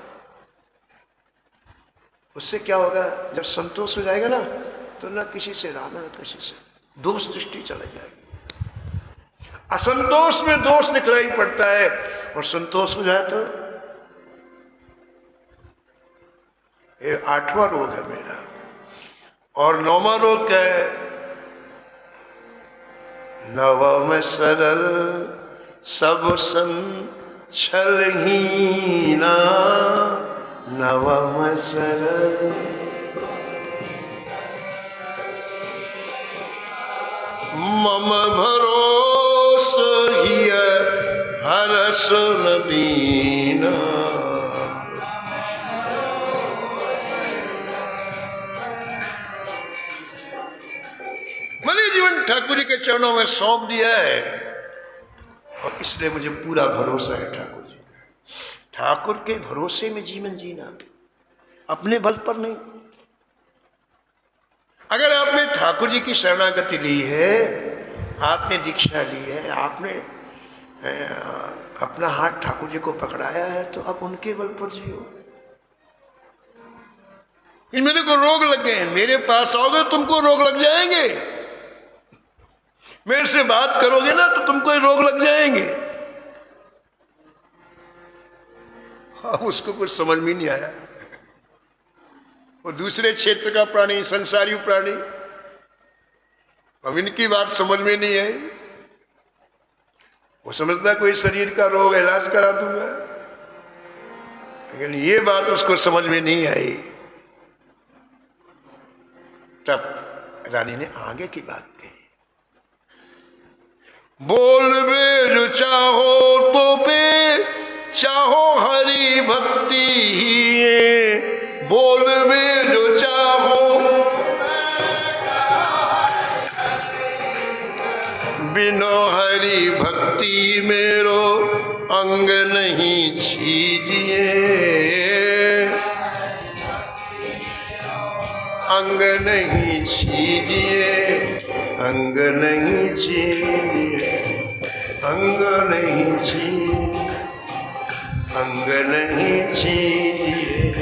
उससे क्या होगा? जब संतोष हो जाएगा ना, तो न किसी से राग न किसी से दोष दृष्टि चला जाएगी। असंतोष में दोष दिखलाई पड़ता है, और संतोष हो जाए तो ये 8वां रोग है मेरा। और 9वां रोग क्या है? नवम सरल सब छलहीना, नवम सरल। मम भरोस हिय हरस दीना, मैंने जीवन ठाकुर जी के चरणों में सौंप दिया है, और इसलिए मुझे पूरा भरोसा है ठाकुर जी का। ठाकुर के भरोसे में जीवन जीना, अपने बल पर नहीं। अगर आपने ठाकुर जी की शरणागति ली है, आपने दीक्षा ली है, आपने अपना हाथ ठाकुर जी को पकड़ाया है, तो अब उनके बल पर जियो। मेरे को रोग लग गए, मेरे पास आओगे तुमको रोग लग जाएंगे। मेरे से बात करोगे ना तो तुमको रोग लग जाएंगे। अब उसको कुछ समझ में नहीं आया। वो दूसरे क्षेत्र का प्राणी, संसारी प्राणी, अब इनकी बात समझ में नहीं आई। वो समझता कोई शरीर का रोग इलाज करा दूंगा, लेकिन ये बात उसको समझ में नहीं आई। तब रानी ने आगे की बात कही, बोल बे जो चाहो तो पे चाहो हरि भक्ति ही है, बोल बे जो चाहो बिनो हरि भक्ति मेरो अंग नहीं छीजिए, अंग नहीं छीजिए, अंग नहीं छीजिए, अंग नहीं छीजिए, अंग नहीं छीजिए।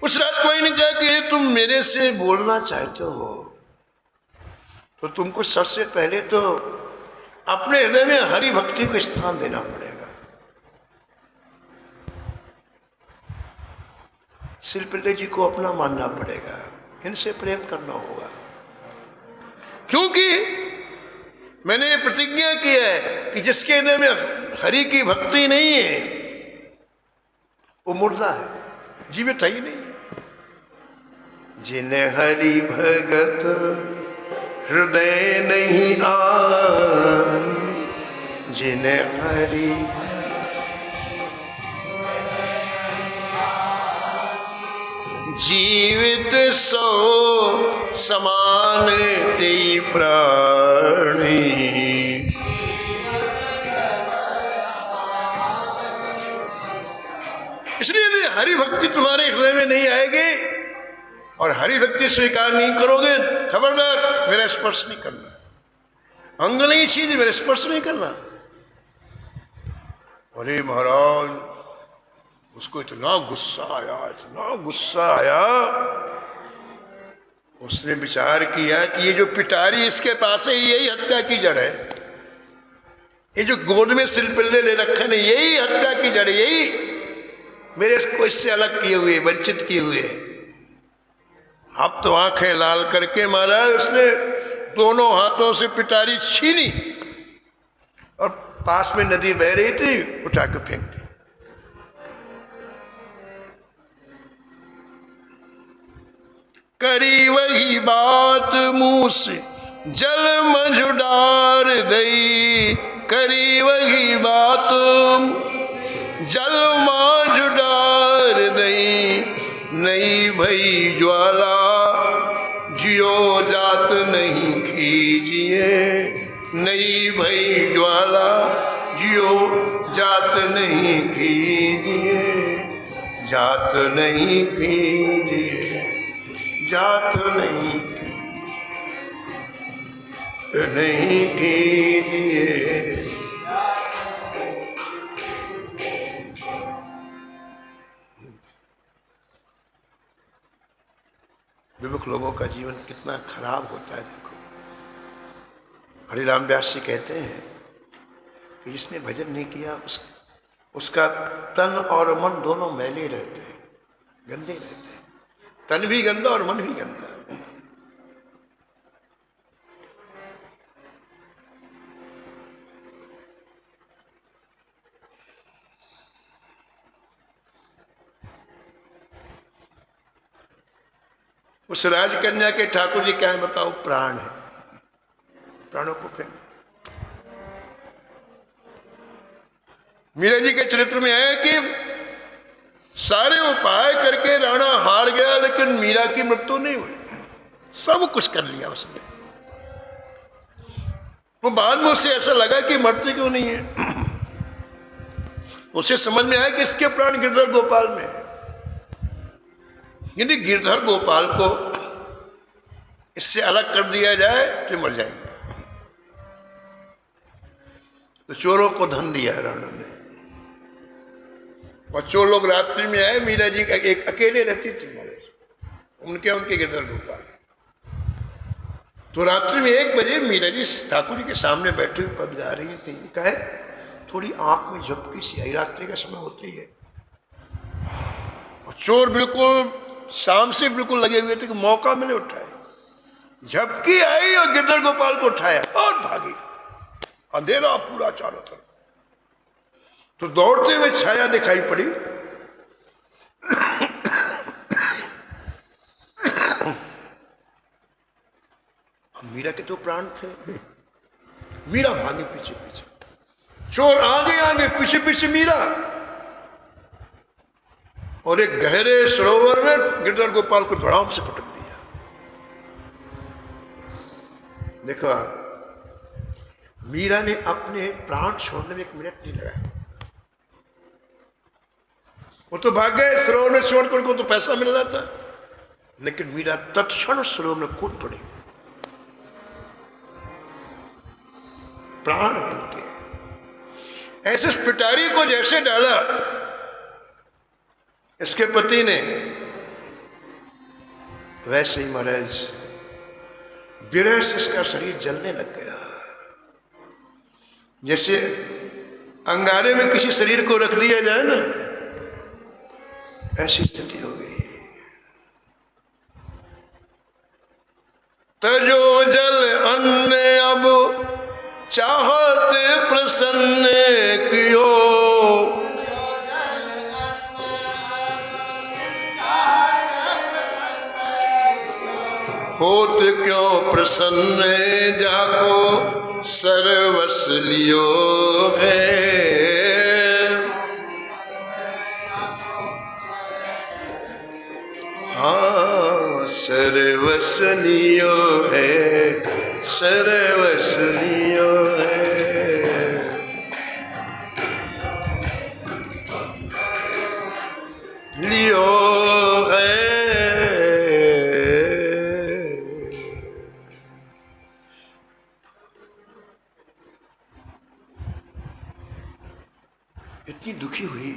उस राजकुमारी ने कहा कि तुम मेरे से बोलना चाहते हो तो तुमको सबसे पहले तो अपने हृदय में हरि भक्ति को स्थान देना पड़ेगा। शिल्पिल्ले जी को अपना मानना पड़ेगा, इनसे प्रेम करना होगा, क्योंकि मैंने प्रतिज्ञा की है कि जिसके हृदय में हरि की भक्ति नहीं है वो मुर्दा है, जीवित है ही नहीं। जिन्हें हरि भगत हृदय नहीं आन, जिन्हें हरि जीवित सो समान तेई प्राणी। इसलिए यदि हरि भक्ति तुम्हारे हृदय में नहीं आएगी और हरि भक्ति स्वीकार नहीं करोगे, खबरदार मेरा स्पर्श नहीं करना, अंग नहीं छीजिए, मेरा स्पर्श नहीं करना। अरे महाराज, उसको इतना गुस्सा आया, इतना गुस्सा आया, उसने विचार किया कि ये जो पिटारी इसके पास है यही हत्या की जड़ है, ये जो गोद में शिल्पिल्ले ले रखे ने यही हत्या की जड़, यही मेरे को इससे अलग किए हुए, वंचित किए हुए। अब तो आंखें लाल करके मारा, उसने दोनों हाथों से पिटारी छीनी और पास में नदी बह रही थी, उठा के फेंक दी। करी वही बात मुंह से जल मझुडार दई, करी वही बात जल मझुडार दई, नहीं भई ज्वाला जियो जात नहीं कीजिए, नहीं भई ज्वाला जियो जात नहीं कीजिए, जात नहीं कीजिए, जात नहीं कीजिए। विमुख लोगों का जीवन कितना खराब होता है। देखो, हरिराम व्यास जी कहते हैं कि जिसने भजन नहीं किया उसका तन और मन दोनों मैले रहते हैं, गंदे रहते हैं, तन भी गंदा और मन भी गंदा। उस राजकन्या के ठाकुर जी क्या है बताओ, प्राण है, प्राणों को फेंक। मीरा जी के चरित्र में है कि सारे उपाय करके राणा हार गया, लेकिन मीरा की मृत्यु नहीं हुई, सब कुछ कर लिया उसने। वो बाद में उसे ऐसा लगा कि मरते क्यों नहीं है, उसे समझ में आया कि इसके प्राण गिरधर गोपाल में है। यदि गिरधर गोपाल को इससे अलग कर दिया जाए तो मर जाएंगे। तो चोरों को धन दिया राणा ने, और चोर लोग रात्रि में आए, मीरा जी एक अकेले रहती थी उनके गिरधर गोपाल। तो रात्रि में 1 बजे मीरा जी ठाकुर जी के सामने बैठे हुए पद गा रही थी। कहे थोड़ी आंख में झपकी सी आई, रात्रि का समय होते ही है, और चोर बिल्कुल शाम से बिल्कुल लगे हुए थे कि मौका मिले उठाए। झपकी आई और गिरधर गोपाल को उठाया और भागी। अंधेरा पूरा चारों तरफ। तो दौड़ते हुए छाया दिखाई पड़ी। मीरा के तो प्राण थे। मीरा भागे पीछे पीछे, चोर आगे आगे, पीछे पीछे मीरा, और एक गहरे सरोवर में गिरधर गोपाल को धड़ाम से पटक दिया। देखा, मीरा ने अपने प्राण छोड़ने में 1 मिनट नहीं लगाया। वो तो भाग गए सरोवर में छोड़कर, को तो पैसा मिल रहा था, लेकिन मीरा तत्क्षण सरोवर में कूद पड़ी। प्राण के ऐसे पिटारी को जैसे डाला इसके पति ने, वैसे ही महाराज विरह से इसका शरीर जलने लग गया। जैसे अंगारे में किसी शरीर को रख दिया जाए ना, ऐसी स्थिति हो गई। तजो जल अन्न अब चाहत प्रसन्न कियो, होत क्यों प्रसन्न जाको सर्वस लियो है। हाँ, सर्वस लियो है, सर्वस लियो है। लियो है। इतनी दुखी हुई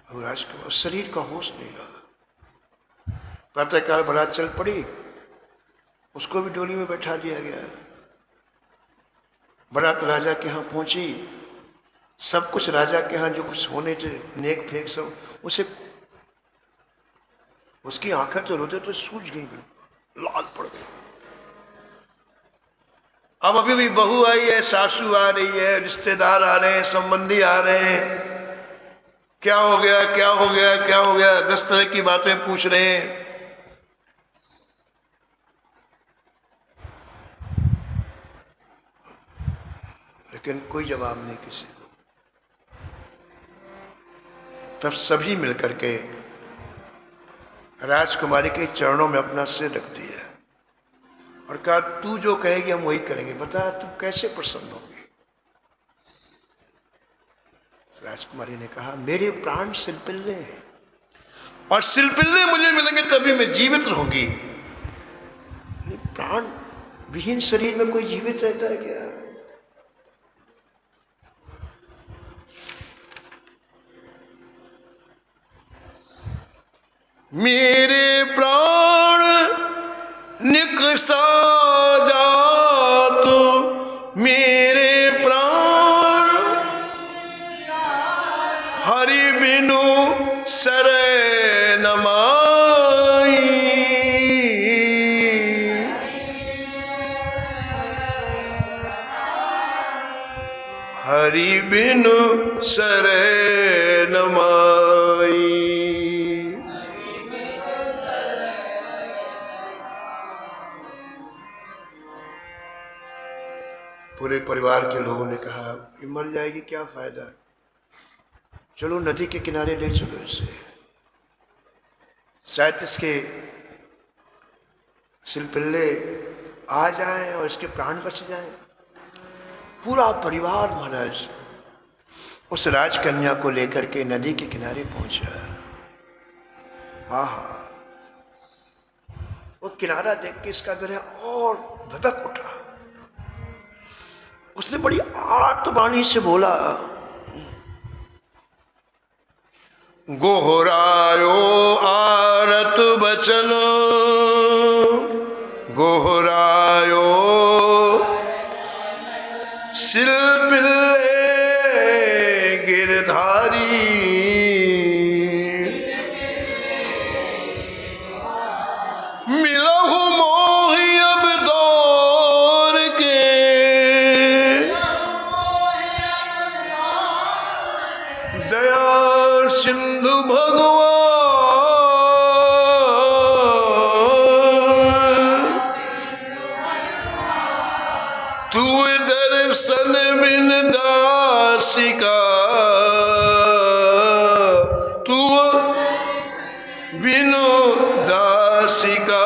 और राजकुमार, शरीर का होश नहीं रहा। प्रातःकाल बारात चल पड़ी, उसको भी डोली में बैठा दिया गया। बारात राजा के यहाँ पहुंची, सब कुछ राजा के यहाँ जो कुछ होने थे, नेक फेक सब, उसे उसकी आंखें तो रोते तो सूज गई, बिल्कुल लाल पड़ गई। अब अभी भी बहू आई है, सासू आ रही है, रिश्तेदार आ रहे हैं, संबंधी आ रहे हैं, क्या हो गया, क्या हो गया, क्या हो गया, 10 तरह की बातें पूछ रहे हैं। लेकिन कोई जवाब नहीं किसी को। तब सभी मिलकर के राजकुमारी के चरणों में अपना सिर रख दिया और कहा, तू जो कहेगी हम वही करेंगे, बता तू कैसे प्रसन्न होगी। राजकुमारी ने कहा, मेरे प्राण सिलपिल्ले हैं और सिलपिल्ले मुझे मिलेंगे तभी मैं जीवित रहूंगी। प्राण विहीन शरीर में कोई जीवित रहता है क्या? मेरे प्राण निकसा जातो, मेरे प्राण हरि बिनु सरे नमाई। हरि बिनु सरे नमाई। पूरे परिवार के लोगों ने कहा, ये मर जाएगी, क्या फायदा, चलो नदी के किनारे ले चलो इसे, शायद इसके सिलपिल्ले आ जाएं और इसके प्राण बच जाएं। पूरा परिवार महाराज उस राजकन्या को लेकर के नदी के किनारे पहुंचा। आहा, वो किनारा देख के इसका विरह और धधक उठा। उसने बड़ी आर्तवाणी से बोला, गोहरायो आरत बचन, गोहरायो सिलपिल्ले गिरधारी। मिलहु मोहि अब दो तू दर्शन बिन दासिका, तू बिनु दासिका,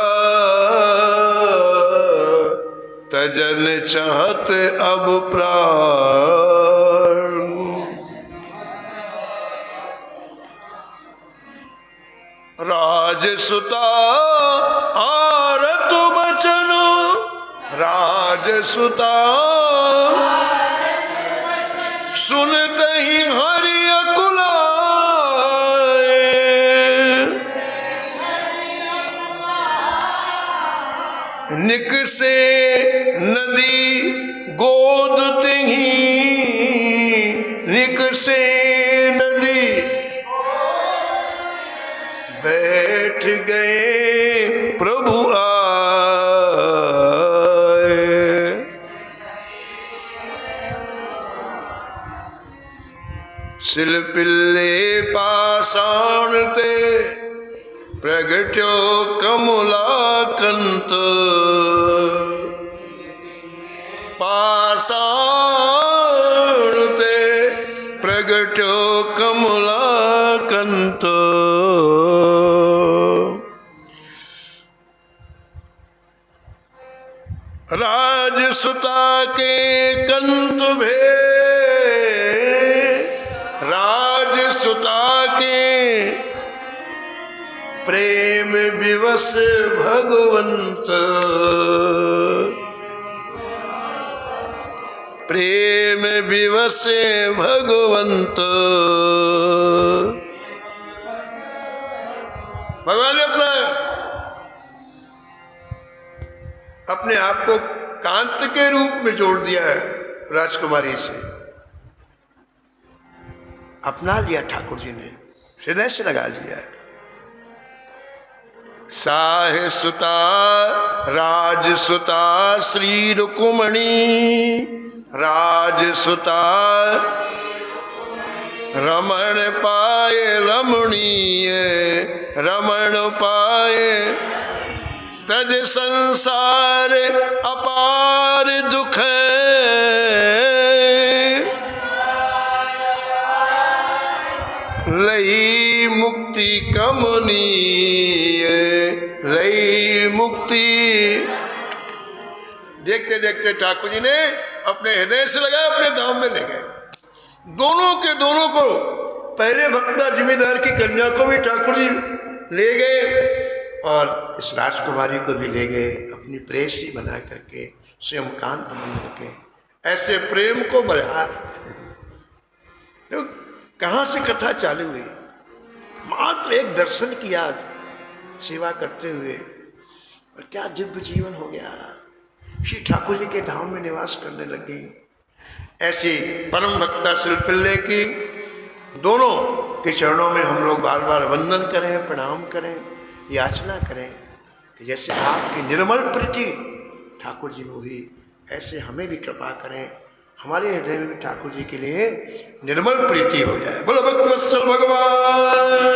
तजन चाहत अब प्राण। राजसुता आरत बचन, राजसुता सुनते ही हरि अकुलाए, निकसे नदी गोद ही, निकसे नदी बैठ गए प्रभु आए। शिल्पिल्ले पाषाण ते प्रगट्यो कमलाकंत, पाषाण ते प्रगट्यो कमलाकंत। राजसुता के कंत भे, राजसुता के प्रेम विवश भगवंत, प्रेम विवश भगवंत। भगवान ने अपने आप को कांत के रूप में जोड़ दिया है, राजकुमारी से अपना लिया ठाकुर जी ने, हृदय से लगा लिया है। साहे सुता राजसुता श्री रुक्मणी, राजसुता रमण पाए रमणीय, रमण पाए तज संसार अपार दुख, लई मुक्ति कमनीय, लई मुक्ति। देखते देखते ठाकुर जी ने अपने हृदय से लगाया, अपने धाम में ले गए। दोनों के दोनों को, पहले भक्ता जिम्मेदार की कन्या को भी ठाकुर जी ले गए और इस राजकुमारी को भी ले गए, अपनी प्रेयसी बना करके स्वयं कांत मन रखे। ऐसे प्रेम को बढ़ा। कहाँ से कथा चालू हुई? मात्र एक दर्शन किया सेवा करते हुए, और क्या दिव्य जीवन हो गया। श्री ठाकुर जी के धाम में निवास करने लगे। ऐसी परम भक्ता शिल्पिल्ले की दोनों के चरणों में हम लोग बार बार वंदन करें, प्रणाम करें, याचना करें कि जैसे आपकी निर्मल प्रीति ठाकुर जी में हुई, ऐसे हमें भी कृपा करें, हमारे हृदय में ठाकुर जी के लिए निर्मल प्रीति हो जाए। बोलो भक्तवत्सल भगवान।